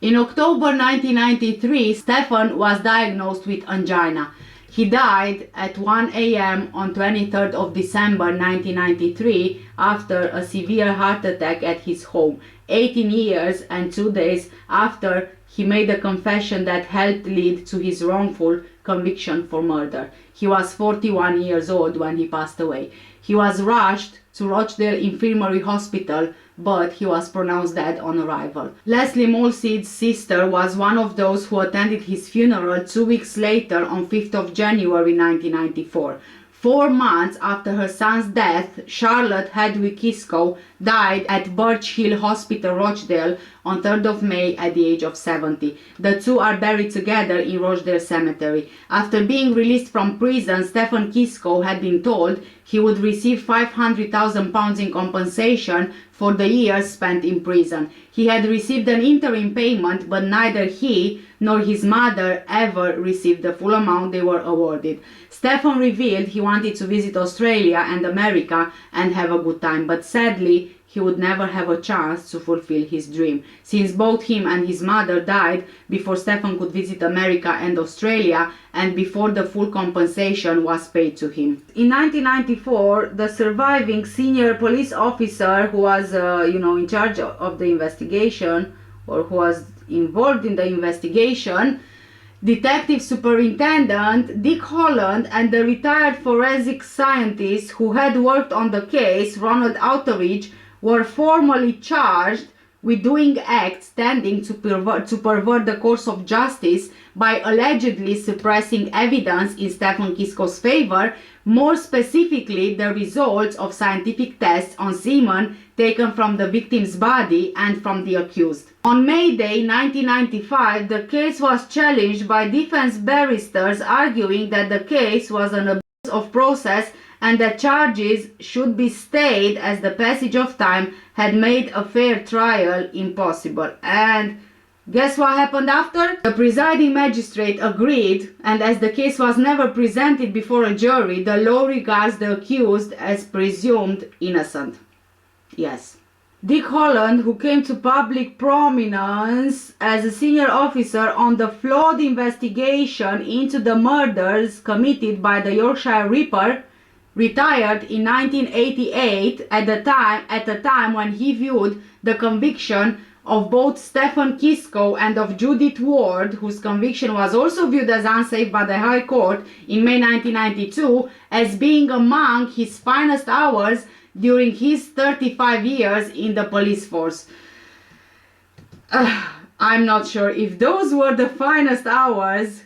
In October 1993, Stephen was diagnosed with angina. He died at 1 a.m. on 23rd of December 1993 after a severe heart attack at his home, 18 years and 2 days after he made a confession that helped lead to his wrongful conviction for murder. He was 41 years old when he passed away. He was rushed to Rochdale Infirmary Hospital, but he was pronounced dead on arrival. Lesley Molseed's sister was one of those who attended his funeral 2 weeks later on 5th of January 1994. 4 months after her son's death, Charlotte Hedwig Kisco died at Birch Hill Hospital, Rochdale, on 3rd of May at the age of 70. The two are buried together in Rochdale Cemetery. After being released from prison, Stephen Kisco had been told he would receive £500,000 in compensation for the years spent in prison. He had received an interim payment, but neither he nor his mother ever received the full amount they were awarded. Stephen revealed he wanted to visit Australia and America and have a good time, but sadly, he would never have a chance to fulfill his dream, since both him and his mother died before Stephen could visit America and Australia and before the full compensation was paid to him. In 1994, the surviving senior police officer who was in charge of the investigation, or who was involved in the investigation, Detective Superintendent Dick Holland, and the retired forensic scientist who had worked on the case, Ronald Outteridge, were formally charged with doing acts tending to pervert the course of justice by allegedly suppressing evidence in Stephen Kisco's favor, more specifically the results of scientific tests on semen taken from the victim's body and from the accused. On May Day 1995, the case was challenged by defense barristers arguing that the case was an abuse of process and that charges should be stayed as the passage of time had made a fair trial impossible. And guess what happened after? The presiding magistrate agreed, and as the case was never presented before a jury, the law regards the accused as presumed innocent. Yes. Dick Holland, who came to public prominence as a senior officer on the flawed investigation into the murders committed by the Yorkshire Ripper, retired in 1988 at the time when he viewed the conviction of both Stephen Kisco and of Judith Ward, whose conviction was also viewed as unsafe by the High Court in May 1992, as being among his finest hours during his 35 years in the police force. I'm not sure if those were the finest hours.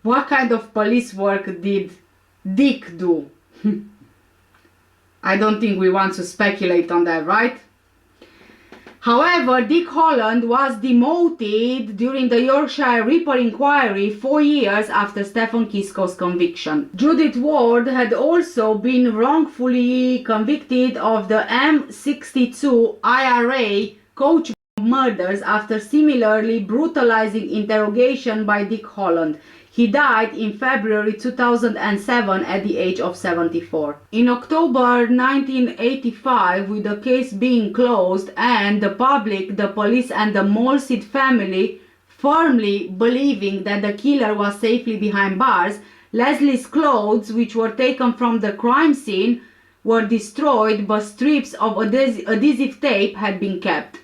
What kind of police work did Dick do? I don't think we want to speculate on that, right? However, Dick Holland was demoted during the Yorkshire Ripper inquiry 4 years after Stephen Kisco's conviction. Judith Ward had also been wrongfully convicted of the M62 IRA coach murders after similarly brutalizing interrogation by Dick Holland. He died in February 2007 at the age of 74. In October 1985, with the case being closed and the public, the police and the Molseed family firmly believing that the killer was safely behind bars, Lesley's clothes, which were taken from the crime scene, were destroyed, but strips of adhesive tape had been kept.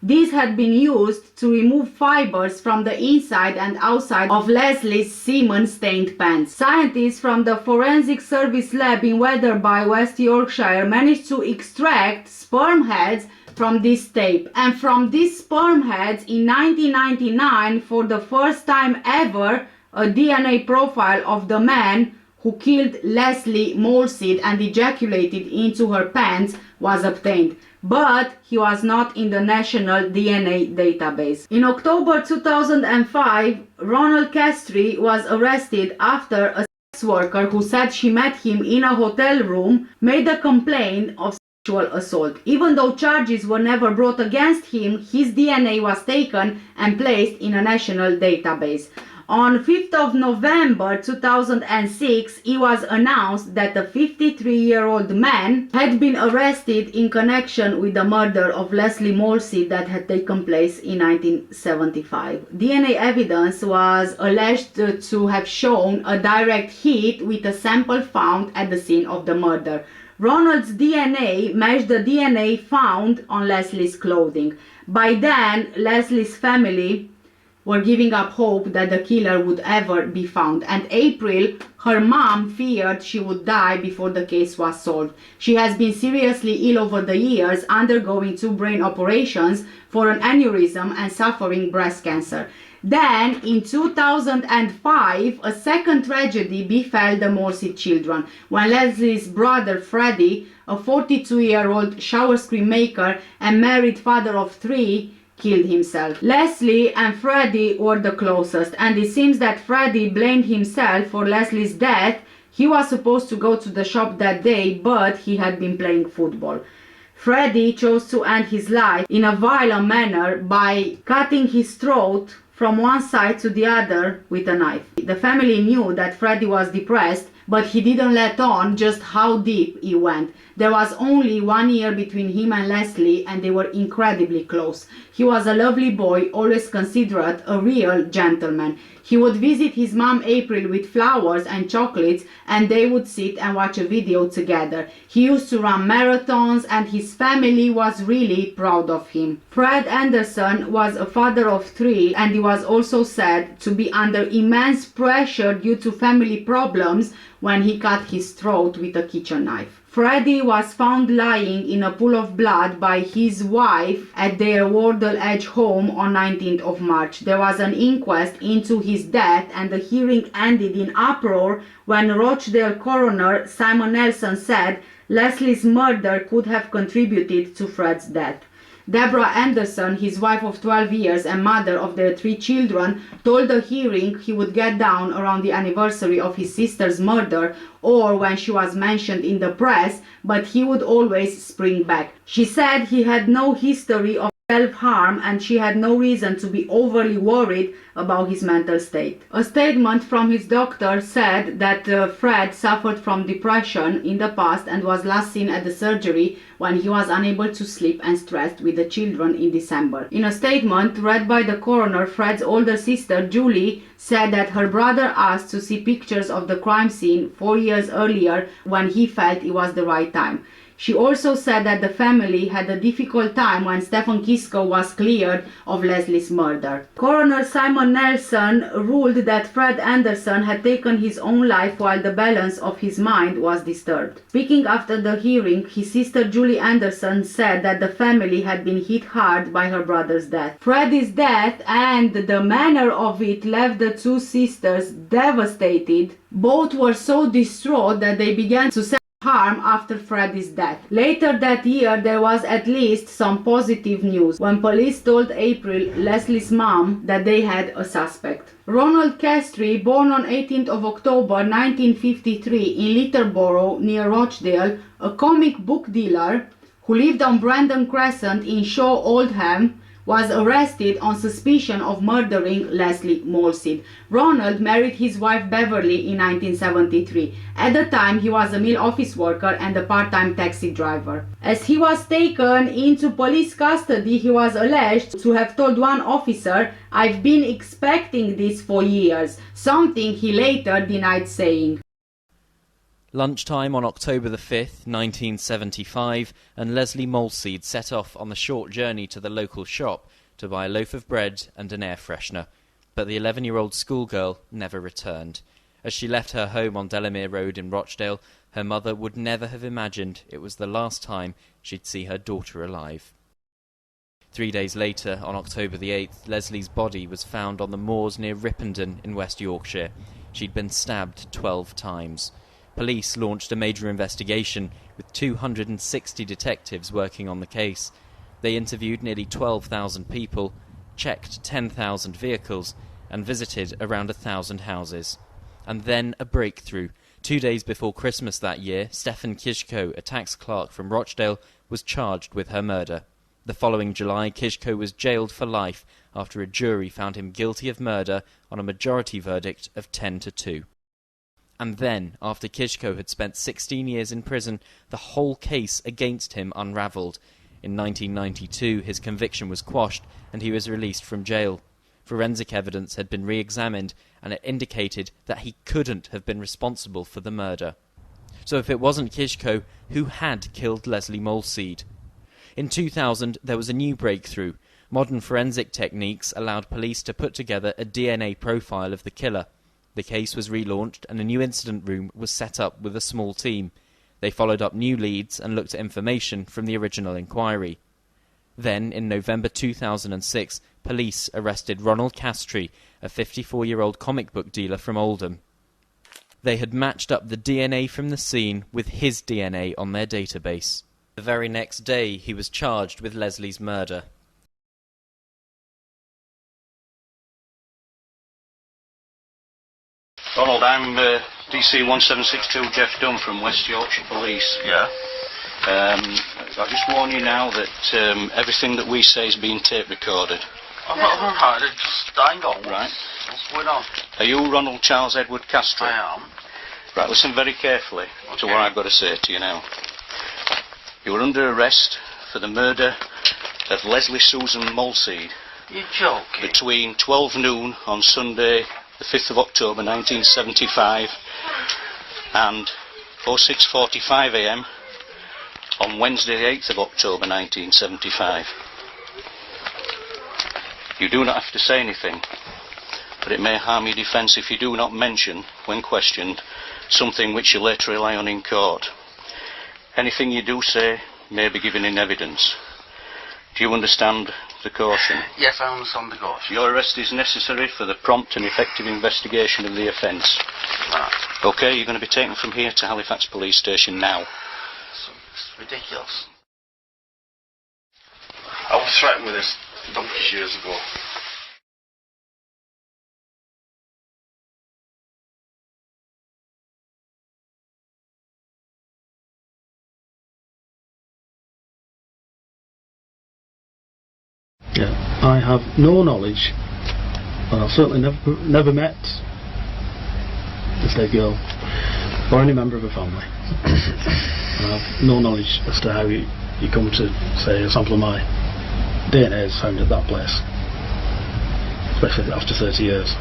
These had been used to remove fibers from the inside and outside of Lesley's semen-stained pants. Scientists from the Forensic Service Lab in Wetherby, West Yorkshire, managed to extract sperm heads from this tape. And from these sperm heads, in 1999, for the first time ever, a DNA profile of the man who killed Lesley Molseed and ejaculated into her pants was obtained. But he was not in the national DNA database. In October 2005, Ronald Castry was arrested after a sex worker who said she met him in a hotel room made a complaint of sexual assault. Even though charges were never brought against him, his DNA was taken and placed in a national database. On 5th of November 2006, it was announced that a 53-year-old man had been arrested in connection with the murder of Lesley Molseed that had taken place in 1975. DNA evidence was alleged to have shown a direct hit with a sample found at the scene of the murder. Ronald's DNA matched the DNA found on Lesley's clothing. By then, Lesley's family were giving up hope that the killer would ever be found, and April, her mom, feared she would die before the case was solved. She has been seriously ill over the years, undergoing 2 brain operations for an aneurysm and suffering breast cancer. Then, in 2005, a second tragedy befell the Molseed children when Lesley's brother Freddie, a 42-year-old shower screen maker and married father of 3, killed himself. Lesley and Freddie were the closest, and it seems that Freddie blamed himself for Lesley's death. He was supposed to go to the shop that day, but he had been playing football. Freddie chose to end his life in a violent manner by cutting his throat from one side to the other with a knife. The family knew that Freddie was depressed, but he didn't let on just how deep he went. There was only 1 year between him and Lesley, and they were incredibly close. He was a lovely boy, always considerate, a real gentleman. He would visit his mom April with flowers and chocolates, and they would sit and watch a video together. He used to run marathons, and his family was really proud of him. Fred Anderson was a father of 3, and he was also said to be under immense pressure due to family problems when he cut his throat with a kitchen knife. Freddie was found lying in a pool of blood by his wife at their Wardle Edge home on 19th of March. There was an inquest into his death, and the hearing ended in uproar when Rochdale coroner Simon Nelson said Lesley's murder could have contributed to Fred's death. Deborah Anderson, his wife of 12 years and mother of their 3 children, told the hearing he would get down around the anniversary of his sister's murder or when she was mentioned in the press, but he would always spring back. She said he had no history of self-harm and she had no reason to be overly worried about his mental state. A statement from his doctor said that Fred suffered from depression in the past and was last seen at the surgery when he was unable to sleep and stressed with the children in December. In a statement read by the coroner, Fred's older sister Julie said that her brother asked to see pictures of the crime scene 4 years earlier when he felt it was the right time. She also said that the family had a difficult time when Stephen Kisco was cleared of Lesley's murder. Coroner Simon Nelson ruled that Fred Anderson had taken his own life while the balance of his mind was disturbed. Speaking after the hearing, his sister Julie Anderson said that the family had been hit hard by her brother's death. Freddy's death and the manner of it left the two sisters devastated. Both were so distraught that they began to harm after Freddy's death. Later that year, there was at least some positive news when police told April, Lesley's mom, that they had a suspect. Ronald Castry, born on 18th of October 1953 in Littleborough near Rochdale, a comic book dealer who lived on Brandon Crescent in Shaw Oldham, was arrested on suspicion of murdering Lesley Molseed. Ronald married his wife Beverly in 1973. At the time, he was a mill office worker and a part-time taxi driver. As he was taken into police custody, he was alleged to have told one officer, "I've been expecting this for years," something he later denied saying. Lunchtime on October the 5th, 1975, and Lesley Molseed set off on the short journey to the local shop to buy a loaf of bread and an air freshener. But the 11-year-old schoolgirl never returned. As she left her home on Delamere Road in Rochdale, her mother would never have imagined it was the last time she'd see her daughter alive. 3 days later, on October the 8th, Lesley's body was found on the moors near Ripondon in West Yorkshire. She'd been stabbed 12 times. Police launched a major investigation with 260 detectives working on the case. They interviewed nearly 12,000 people, checked 10,000 vehicles, and visited around 1,000 houses. And then a breakthrough. 2 days before Christmas that year, Stefan Kiszko, a tax clerk from Rochdale, was charged with her murder. The following July, Kiszko was jailed for life after a jury found him guilty of murder on a majority verdict of 10-2. And then, after Kiszko had spent 16 years in prison, the whole case against him unravelled. In 1992, his conviction was quashed and he was released from jail. Forensic evidence had been re-examined and it indicated that he couldn't have been responsible for the murder. So if it wasn't Kiszko, who had killed Lesley Molseed? In 2000, there was a new breakthrough. Modern forensic techniques allowed police to put together a DNA profile of the killer. The case was relaunched and a new incident room was set up with a small team. They followed up new leads and looked at information from the original inquiry. Then, in November 2006, police arrested Ronald Castry, a 54-year-old comic book dealer from Oldham. They had matched up the DNA from the scene with his DNA on their database. The very next day, he was charged with Lesley's murder. Donald, I'm DC 1762 Jeff Dunn from West Yorkshire Police. Yeah. I'll just warn you now that everything that we say is being tape recorded. I'm not alright, just hang on. Right. What's going on? Are you Ronald Charles Edward Castro? I am. Right, listen very carefully to what I've got to say to you now. You were under arrest for the murder of Lesley Susan Molseed. You're joking. Between 12 noon on Sunday, the 5th of October 1975 and 06:45 a.m. on Wednesday the 8th of October 1975. You do not have to say anything, but it may harm your defence if you do not mention, when questioned, something which you later rely on in court. Anything you do say may be given in evidence. Do you understand the caution? Yes, I understand the caution. Your arrest is necessary for the prompt and effective investigation of the offence. Right. OK, you're going to be taken from here to Halifax Police Station now. It's ridiculous. I was threatened with this donkeys years ago. Yeah, I have no knowledge, and I've certainly never met this dead girl or any member of her family. I have no knowledge as to how you come to say a sample of my DNA is found at that place, especially after 30 years.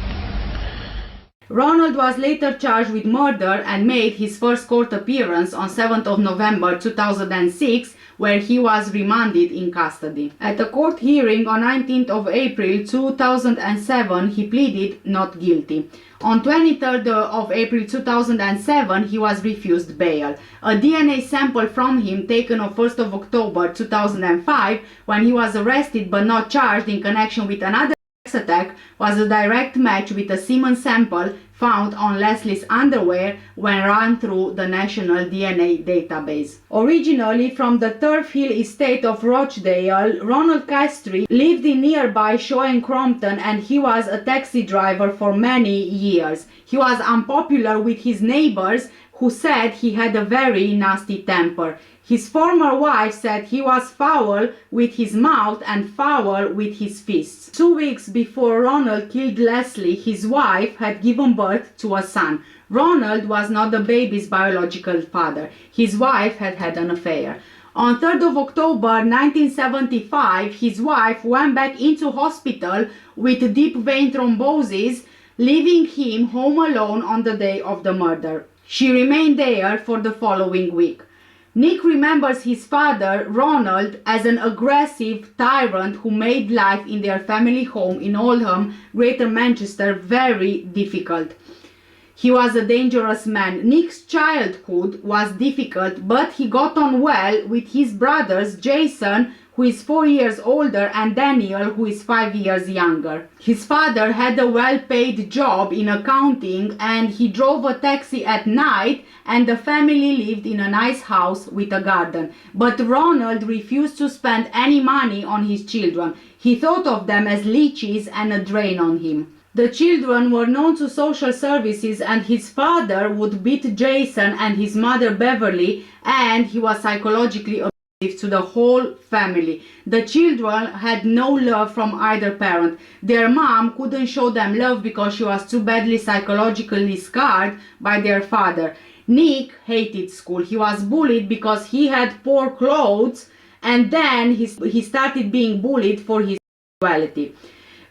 Ronald was later charged with murder and made his first court appearance on 7th of November 2006, where he was remanded in custody. At a court hearing on 19th of April 2007, he pleaded not guilty. On 23rd of April 2007, he was refused bail. A DNA sample from him taken on 1st of October 2005, when he was arrested but not charged in connection with another attack, was a direct match with a semen sample found on Lesley's underwear when run through the national DNA database. Originally from the Turf Hill estate of Rochdale, Ronald Castry lived in nearby Shaw and Crompton, and he was a taxi driver for many years. He was unpopular with his neighbors, who said he had a very nasty temper. His former wife said he was foul with his mouth and foul with his fists. 2 weeks before Ronald killed Lesley, his wife had given birth to a son. Ronald was not the baby's biological father. His wife had had an affair. On 3rd of October 1975, his wife went back into hospital with deep vein thrombosis, leaving him home alone on the day of the murder. She remained there for the following week. Nick remembers his father, Ronald, as an aggressive tyrant who made life in their family home in Oldham, Greater Manchester, very difficult. He was a dangerous man. Nick's childhood was difficult, but he got on well with his brothers, Jason, who is 4 years older, and Daniel, who is 5 years younger. His father had a well-paid job in accounting, and he drove a taxi at night, and the family lived in a nice house with a garden. But Ronald refused to spend any money on his children. He thought of them as leeches and a drain on him. The children were known to social services, and his father would beat Jason and his mother Beverly, and he was psychologically to the whole family. The children had no love from either parent. Their mom couldn't show them love because she was too badly psychologically scarred by their father. Nick hated school. He was bullied because he had poor clothes, and then he started being bullied for his sexuality.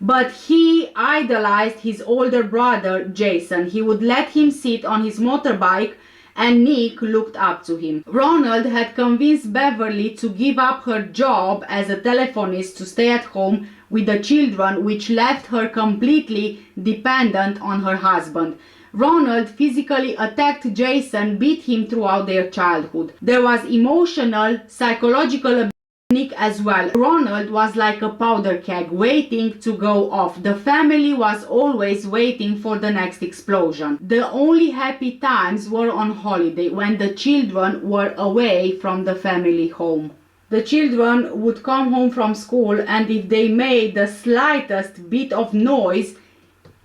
But he idolized his older brother Jason. He would let him sit on his motorbike, and Nick looked up to him. Ronald had convinced Beverly to give up her job as a telephonist to stay at home with the children, which left her completely dependent on her husband. Ronald physically attacked Jason, beat him throughout their childhood. There was emotional, psychological abuse Nick as well. Ronald was like a powder keg waiting to go off. The family was always waiting for the next explosion. The only happy times were on holiday, when the children were away from the family home. The children would come home from school, and if they made the slightest bit of noise,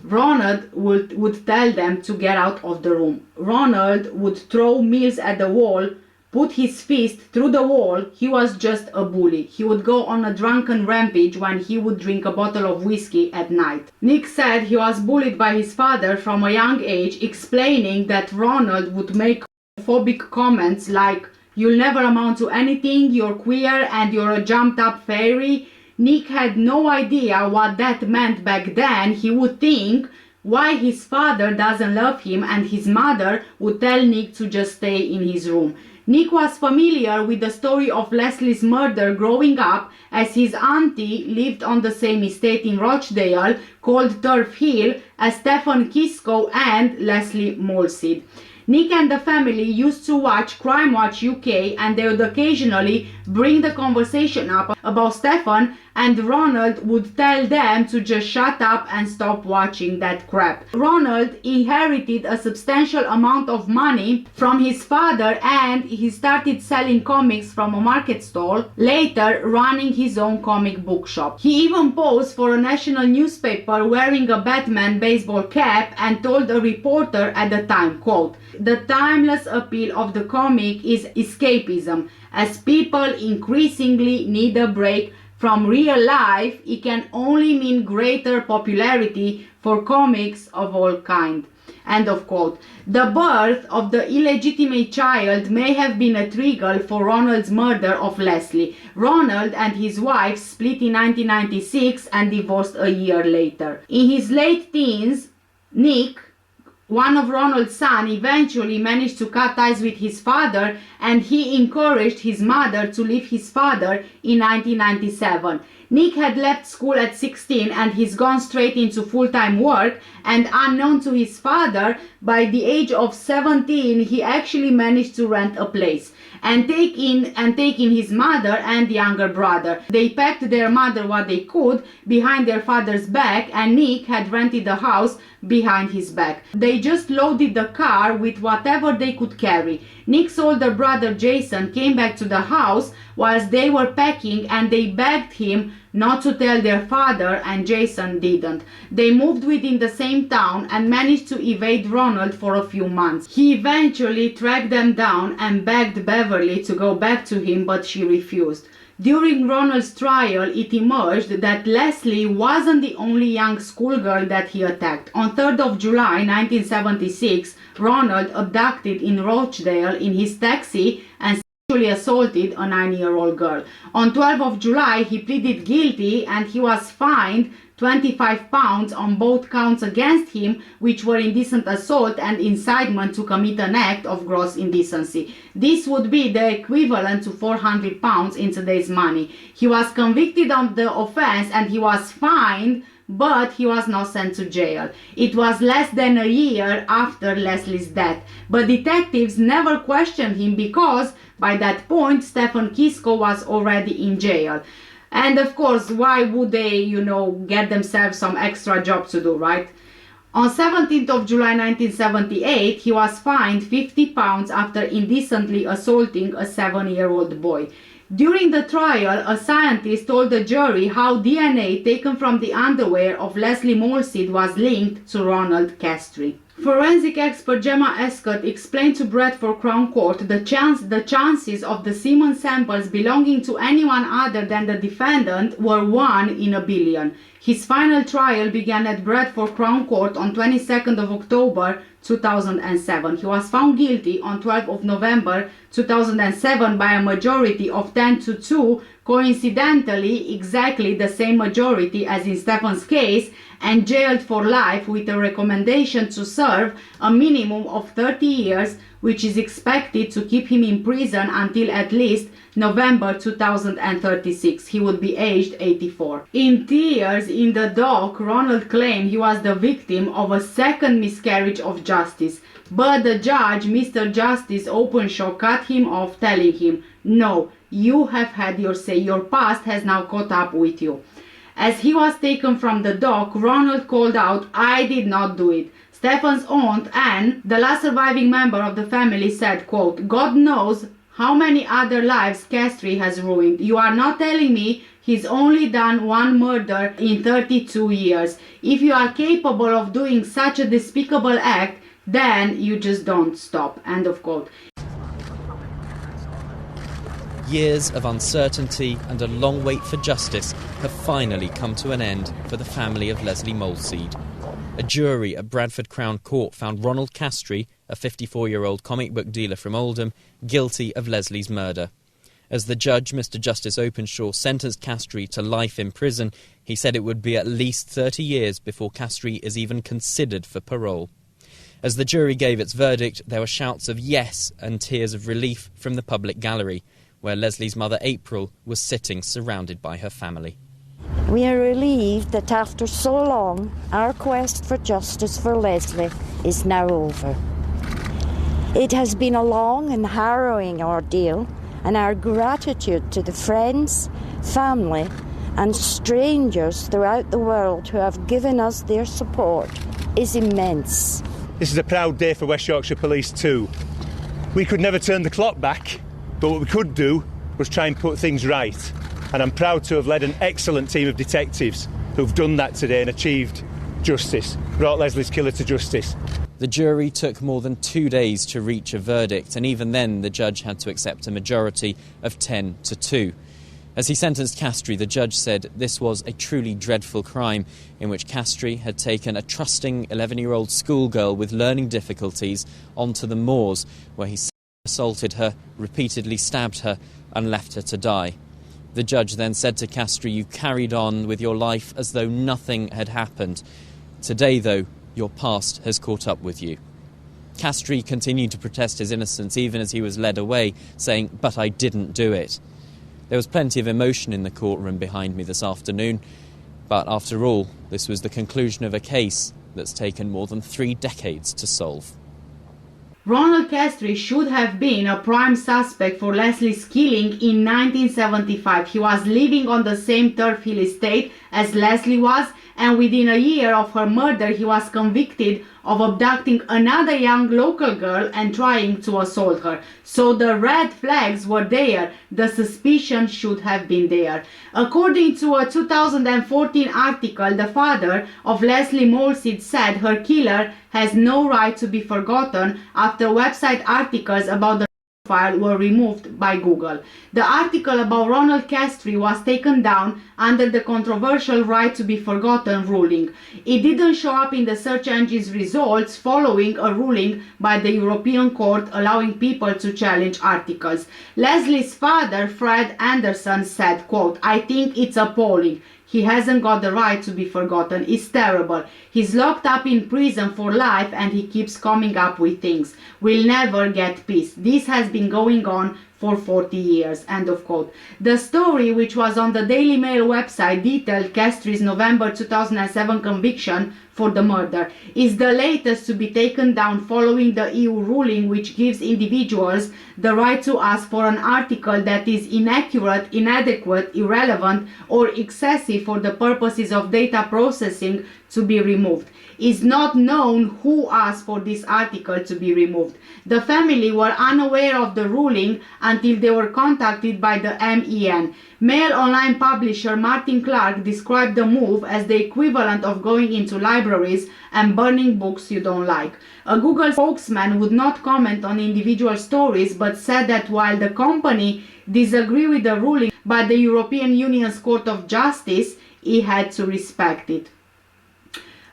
Ronald would tell them to get out of the room. Ronald would throw meals at the wall, put his fist through the wall. He was just a bully. He would go on a drunken rampage when he would drink a bottle of whiskey at night. Nick said he was bullied by his father from a young age, explaining that Ronald would make homophobic comments like, "You'll never amount to anything, you're queer, and you're a jumped up fairy." Nick had no idea what that meant back then. He would think why his father doesn't love him, and his mother would tell Nick to just stay in his room. Nick was familiar with the story of Lesley's murder growing up, as his auntie lived on the same estate in Rochdale called Turf Hill as Stephen Kisco and Lesley Molseed. Nick and the family used to watch Crime Watch UK, and they would occasionally bring the conversation up about Stefan, and Ronald would tell them to just shut up and stop watching that crap. Ronald inherited a substantial amount of money from his father, and he started selling comics from a market stall, later running his own comic book shop. He even posed for a national newspaper wearing a Batman baseball cap and told a reporter at the time, quote, "The timeless appeal of the comic is escapism, as people increasingly need a break from real life, it can only mean greater popularity for comics of all kind. End of quote. The birth of the illegitimate child may have been a trigger for Ronald's murder of Lesley. Ronald and his wife split in 1996 and divorced a year later. In his late teens, Nick, one of Ronald's sons, eventually managed to cut ties with his father, and he encouraged his mother to leave his father in 1997. Nick had left school at 16 and he's gone straight into full-time work, and unknown to his father, by the age of 17 he actually managed to rent a place and take in his mother and younger brother. They packed their mother what they could behind their father's back, and Nick had rented a house behind his back. They just loaded the car with whatever they could carry. Nick's older brother Jason came back to the house whilst they were packing, and they begged him not to tell their father, and Jason didn't. They moved within the same town and managed to evade Ronald for a few months. He eventually tracked them down and begged Beverly to go back to him, but she refused. During Ronald's trial, it emerged that Lesley wasn't the only young schoolgirl that he attacked. On 3rd of July 1976, Ronald abducted in Rochdale in his taxi and sexually assaulted a 9-year-old girl. On 12th of July, he pleaded guilty and he was fined £25 on both counts against him, which were indecent assault and incitement to commit an act of gross indecency. This would be the equivalent to £400 in today's money. He was convicted of the offense and he was fined, but he was not sent to jail. It was less than a year after Lesley's death, but detectives never questioned him because by that point Stephen Kisco was already in jail. And of course, why would they, get themselves some extra job to do, right? On 17th of July 1978, he was fined £50 after indecently assaulting a 7-year-old boy. During the trial, a scientist told the jury how DNA taken from the underwear of Lesley Molseed was linked to Ronald Castry. Forensic expert Gemma Escott explained to Bradford Crown Court the chances of the semen samples belonging to anyone other than the defendant were 1 in a billion. His final trial began at Bradford Crown Court on 22nd of October 2007. He was found guilty on 12th of November 2007 by a majority of 10-2, coincidentally exactly the same majority as in Stephen's case, and jailed for life with a recommendation to serve a minimum of 30 years, which is expected to keep him in prison until at least November 2036. He would be aged 84. In tears in the dock, Ronald claimed he was the victim of a second miscarriage of justice, but the judge, Mr. Justice Openshaw, cut him off, telling him, "No, you have had your say. Your past has now caught up with you." As he was taken from the dock, Ronald called out, "I did not do it." Stephen's aunt, Anne, the last surviving member of the family, said, quote, "God knows how many other lives Castry has ruined. You are not telling me he's only done one murder in 32 years. If you are capable of doing such a despicable act, then you just don't stop." End of quote. Years of uncertainty and a long wait for justice have finally come to an end for the family of Lesley Molseed. A jury at Bradford Crown Court found Ronald Castry, a 54-year-old comic book dealer from Oldham, guilty of Lesley's murder. As the judge, Mr. Justice Openshaw, sentenced Castry to life in prison, he said it would be at least 30 years before Castry is even considered for parole. As the jury gave its verdict, there were shouts of yes and tears of relief from the public gallery, where Lesley's mother, April, was sitting surrounded by her family. We are relieved that after so long, our quest for justice for Lesley is now over. It has been a long and harrowing ordeal, and our gratitude to the friends, family and strangers throughout the world who have given us their support is immense. This is a proud day for West Yorkshire Police too. We could never turn the clock back, but what we could do was try and put things right. And I'm proud to have led an excellent team of detectives who've done that today and achieved justice, brought Lesley's killer to justice. The jury took more than 2 days to reach a verdict, and even then the judge had to accept a majority of 10-2. As he sentenced Castry, the judge said this was a truly dreadful crime in which Castry had taken a trusting 11-year-old schoolgirl with learning difficulties onto the moors, where he assaulted her, repeatedly stabbed her and left her to die. The judge then said to Castry, "You carried on with your life as though nothing had happened. Today, though, your past has caught up with you." Castry continued to protest his innocence even as he was led away, saying, "But I didn't do it." There was plenty of emotion in the courtroom behind me this afternoon, but after all, this was the conclusion of a case that's taken more than 3 decades to solve. Ronald Castry should have been a prime suspect for Lesley's killing in 1975. He was living on the same Turf Hill estate as Lesley was, and within a year of her murder he was convicted of abducting another young local girl and trying to assault her. So the red flags were there, the suspicion should have been there. According to a 2014 article, the father of Lesley Molseed said her killer has no right to be forgotten after website articles about the file were removed by Google. The article about Ronald Castry was taken down under the controversial right to be forgotten ruling. It didn't show up in the search engine's results following a ruling by the European Court allowing people to challenge articles. Lesley's father, Fred Anderson, said, quote, "I think it's appalling. He hasn't got the right to be forgotten. It's terrible. He's locked up in prison for life and he keeps coming up with things. We'll never get peace. This has been going on for 40 years, end of quote. The story, which was on the Daily Mail website, detailed Castry's November 2007 conviction for the murder, is the latest to be taken down following the EU ruling which gives individuals the right to ask for an article that is inaccurate, inadequate, irrelevant or excessive for the purposes of data processing to be removed. It's not known who asked for this article to be removed. The family were unaware of the ruling until they were contacted by the MEN. Mail online publisher Martin Clark described the move as the equivalent of going into libraries and burning books you don't like. A Google spokesman would not comment on individual stories but said that while the company disagreed with the ruling by the European Union's Court of Justice, he had to respect it.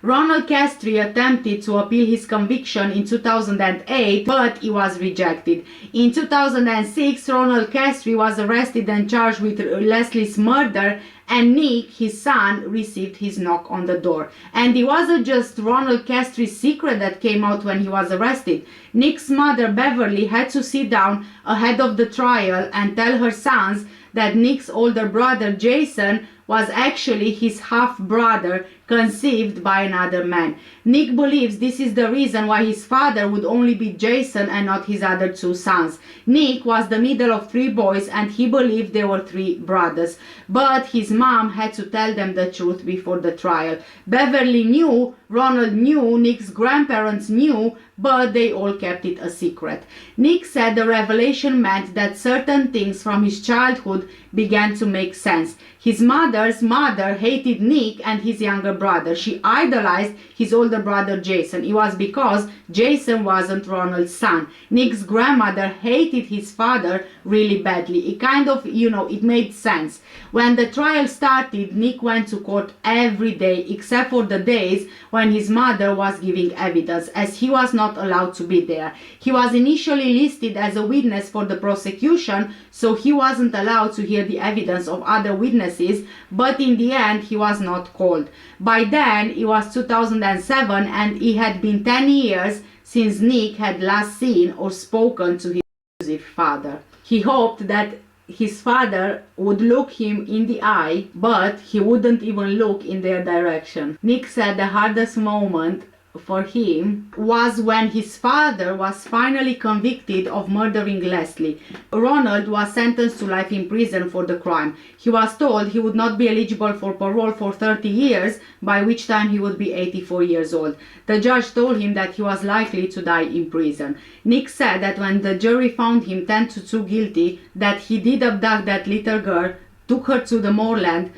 Ronald Castry attempted to appeal his conviction in 2008, but he was rejected. In 2006, Ronald Castry was arrested and charged with Lesley's murder, and Nick, his son, received his knock on the door. And it wasn't just Ronald Castry's secret that came out when he was arrested. Nick's mother, Beverly, had to sit down ahead of the trial and tell her sons that Nick's older brother, Jason, was actually his half-brother conceived by another man. Nick believes this is the reason why his father would only be Jason and not his other 2 sons. Nick was the middle of 3 boys and he believed there were 3 brothers. But his mom had to tell them the truth before the trial. Beverly knew, Ronald knew, Nick's grandparents knew, but they all kept it a secret. Nick said the revelation meant that certain things from his childhood began to make sense. His mother's mother hated Nick and his younger brother. She idolized his older brother Jason. It was because Jason wasn't Ronald's son. Nick's grandmother hated his father really badly. It kind of, it made sense. When the trial started, Nick went to court every day except for the days when his mother was giving evidence, as he was not allowed to be there. He was initially listed as a witness for the prosecution, so he wasn't allowed to hear the evidence of other witnesses, but in the end he was not called. By then it was 2007 and it had been 10 years since Nick had last seen or spoken to his abusive father. He hoped that his father would look him in the eye, but he wouldn't even look in their direction. Nick said the hardest moment for him was when his father was finally convicted of murdering Lesley. Ronald was sentenced to life in prison for the crime. He was told he would not be eligible for parole for 30 years, by which time he would be 84 years old. The judge told him that he was likely to die in prison. Nick said that when the jury found him 10-2 guilty, that he did abduct that little girl, took her to the moorland,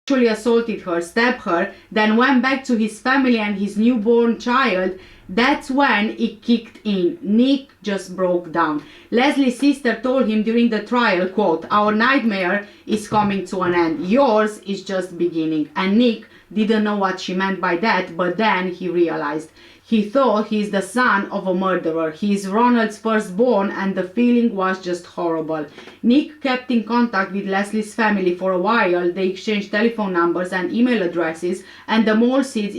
sexually assaulted her, stabbed her, then went back to his family and his newborn child, that's when it kicked in. Nick just broke down. Leslie's sister told him during the trial, quote, "Our nightmare is coming to an end. Yours is just beginning." And Nick didn't know what she meant by that, but then he realized. He thought he's the son of a murderer. He's Ronald's firstborn, and the feeling was just horrible. Nick kept in contact with Leslie's family for a while. They exchanged telephone numbers and email addresses, and the Molseeds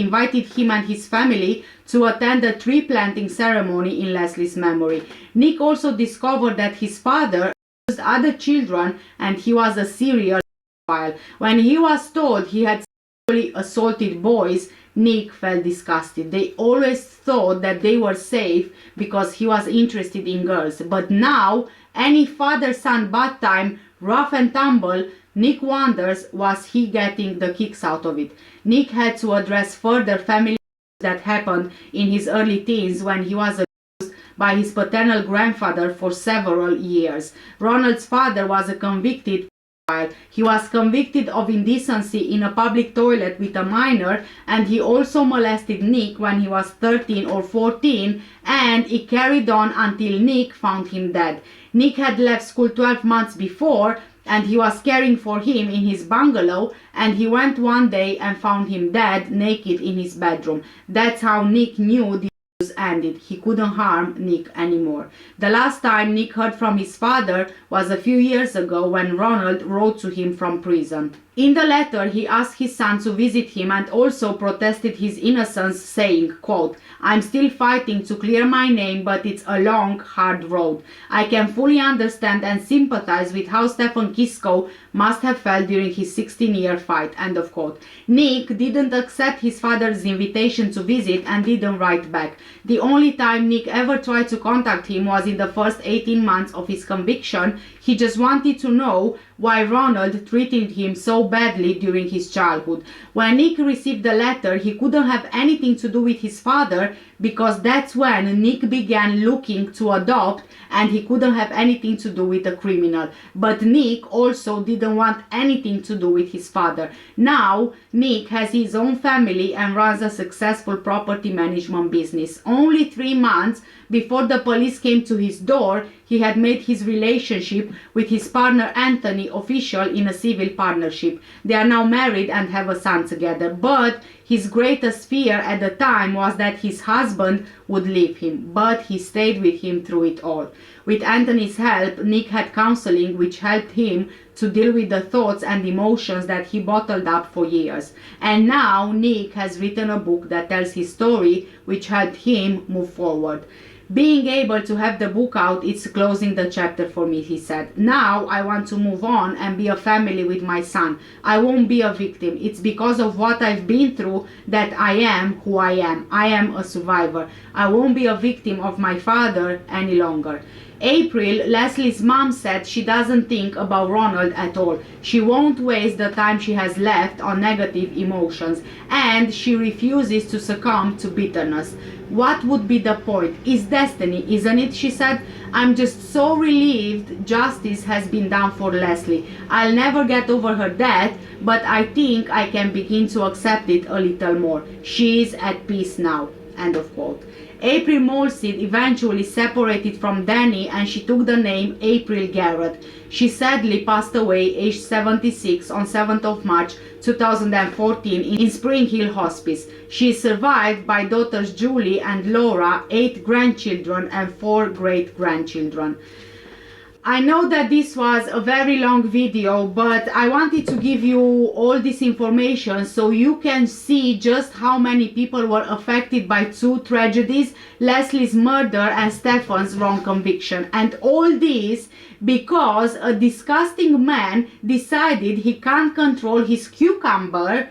invited him and his family to attend a tree planting ceremony in Leslie's memory. Nick also discovered that his father used other children and he was a serial pedophile. When he was told he had sexually assaulted boys, Nick felt disgusted. They always thought that they were safe because he was interested in girls. But now, any father-son bad time, rough and tumble, Nick wonders, was he getting the kicks out of it? Nick had to address further family that happened in his early teens when he was abused by his paternal grandfather for several years. Ronald's father was a convicted pedophile. He was convicted of indecency in a public toilet with a minor, and he also molested Nick when he was 13 or 14, and it carried on until Nick found him dead. Nick had left school 12 months before, and he was caring for him in his bungalow, and he went one day and found him dead, naked in his bedroom. That's how Nick knew the abuse ended. He couldn't harm Nick anymore. The last time Nick heard from his father was a few years ago when Ronald wrote to him from prison. In the letter, he asked his son to visit him and also protested his innocence, saying, quote, "I'm still fighting to clear my name, but it's a long, hard road. I can fully understand and sympathize with how Stefan Kisko must have felt during his 16-year fight," end of quote. Nick didn't accept his father's invitation to visit and didn't write back. The only time Nick ever tried to contact him was in the first 18 months of his conviction. He just wanted to know why Ronald treated him so badly during his childhood. When Nick received the letter, he couldn't have anything to do with his father because that's when Nick began looking to adopt, and he couldn't have anything to do with a criminal. But Nick also didn't want anything to do with his father. Now, Nick has his own family and runs a successful property management business. Only 3 months before the police came to his door, he had made his relationship with his partner Anthony official in a civil partnership. They are now married and have a son together. But his greatest fear at the time was that his husband would leave him, but he stayed with him through it all. With Anthony's help, Nick had counseling which helped him to deal with the thoughts and emotions that he bottled up for years. And now Nick has written a book that tells his story, which helped him move forward. Being able to have the book out, it's closing the chapter for me, he said. Now I want to move on and be a family with my son. I won't be a victim. It's because of what I've been through that I am who I am. I am a survivor. I won't be a victim of my father any longer. April, Leslie's mom, said she doesn't think about Ronald at all. She won't waste the time she has left on negative emotions, and she refuses to succumb to bitterness. What would be the point? It's destiny, isn't it? She said. I'm just so relieved justice has been done for Lesley. I'll never get over her death, but I think I can begin to accept it a little more. She's at peace now. End of quote. April Molseed eventually separated from Danny, and she took the name April Garrett. She sadly passed away aged 76 on 7th of March 2014 in Spring Hill Hospice. She is survived by daughters Julie and Laura, 8 grandchildren and 4 great-grandchildren. I know that this was a very long video, but I wanted to give you all this information so you can see just how many people were affected by 2 tragedies, Leslie's murder and Stefan's wrong conviction. And all this because a disgusting man decided he can't control his cucumber,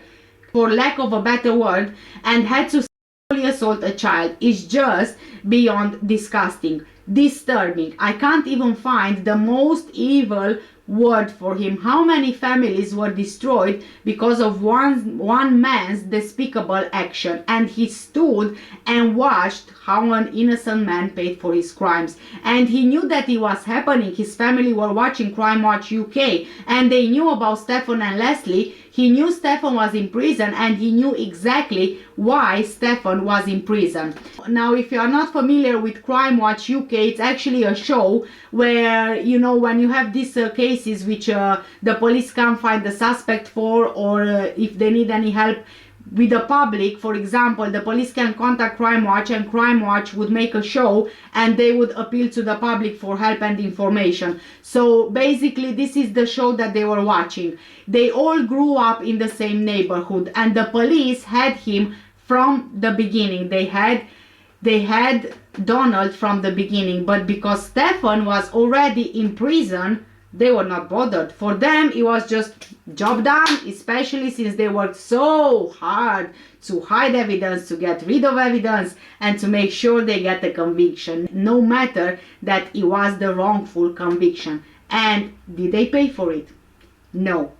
for lack of a better word, and had to sexually assault a child. It's just beyond disgusting. Disturbing. I can't even find the most evil word for him. How many families were destroyed because of one man's despicable action, and he stood and watched how an innocent man paid for his crimes, and he knew that it was happening. His family were watching Crime Watch UK, and they knew about Stefan and Lesley. He knew Stefan was in prison, and he knew exactly why Stefan was in prison. Now, if you are not familiar with Crime Watch UK, it's actually a show where, you know, when you have these cases which the police can't find the suspect for, or if they need any help with the public, for example, the police can contact Crime Watch, and Crime Watch would make a show and they would appeal to the public for help and information. So basically this is the show that they were watching. They all grew up in the same neighborhood, and the police had him from the beginning. They had Donald from the beginning, but because Stefan was already in prison, they were not bothered. For them, it was just job done, especially since they worked so hard to hide evidence, to get rid of evidence, and to make sure they get the conviction, no matter that it was the wrongful conviction. And did they pay for it? No.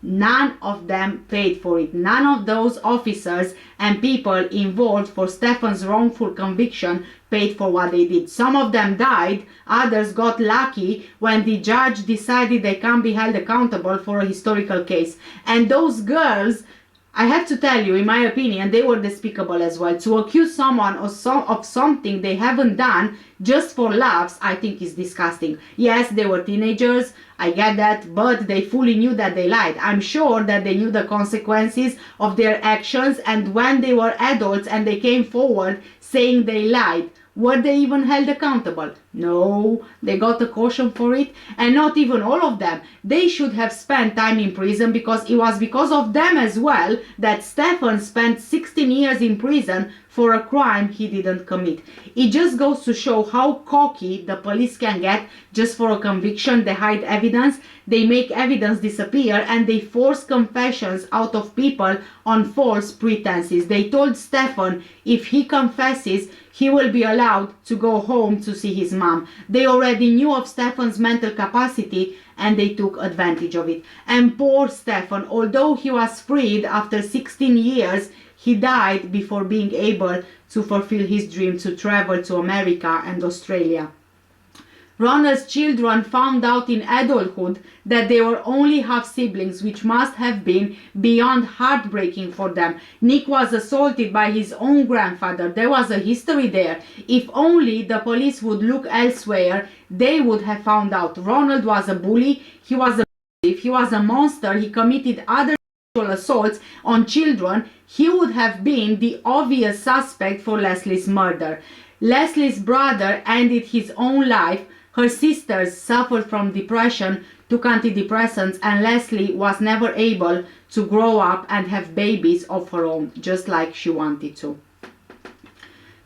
None of them paid for it. None of those officers and people involved for Stefan's wrongful conviction paid for what they did. Some of them died, others got lucky when the judge decided they can't be held accountable for a historical case. And those girls, I have to tell you, in my opinion, they were despicable as well. To accuse someone of something they haven't done just for laughs, I think is disgusting. Yes, they were teenagers, I get that, but they fully knew that they lied. I'm sure that they knew the consequences of their actions, and when they were adults and they came forward saying they lied, were they even held accountable? No, they got a caution for it, and not even all of them. They should have spent time in prison, because it was because of them as well that Stefan spent 16 years in prison for a crime he didn't commit. It just goes to show how cocky the police can get just for a conviction. They hide evidence, they make evidence disappear, and they force confessions out of people on false pretenses. They told Stefan if he confesses, he will be allowed to go home to see his mom. They already knew of Stefan's mental capacity, and they took advantage of it. And poor Stefan, although he was freed after 16 years, he died before being able to fulfill his dream to travel to America and Australia. Ronald's children found out in adulthood that they were only half siblings, which must have been beyond heartbreaking for them. Nick was assaulted by his own grandfather. There was a history there. If only the police would look elsewhere, they would have found out. Ronald was a bully, he was a monster, he committed other sexual assaults on children. He would have been the obvious suspect for Lesley's murder. Lesley's brother ended his own life. Her sisters suffered from depression, took antidepressants, and Lesley was never able to grow up and have babies of her own, just like she wanted to.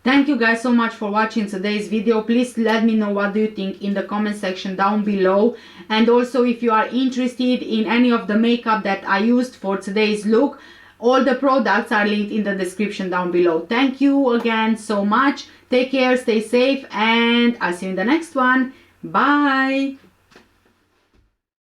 Thank you guys so much for watching today's video. Please let me know what do you think in the comment section down below. And also, if you are interested in any of the makeup that I used for today's look, all the products are linked in the description down below. Thank you again so much. Take care, stay safe, and I'll see you in the next one. Bye!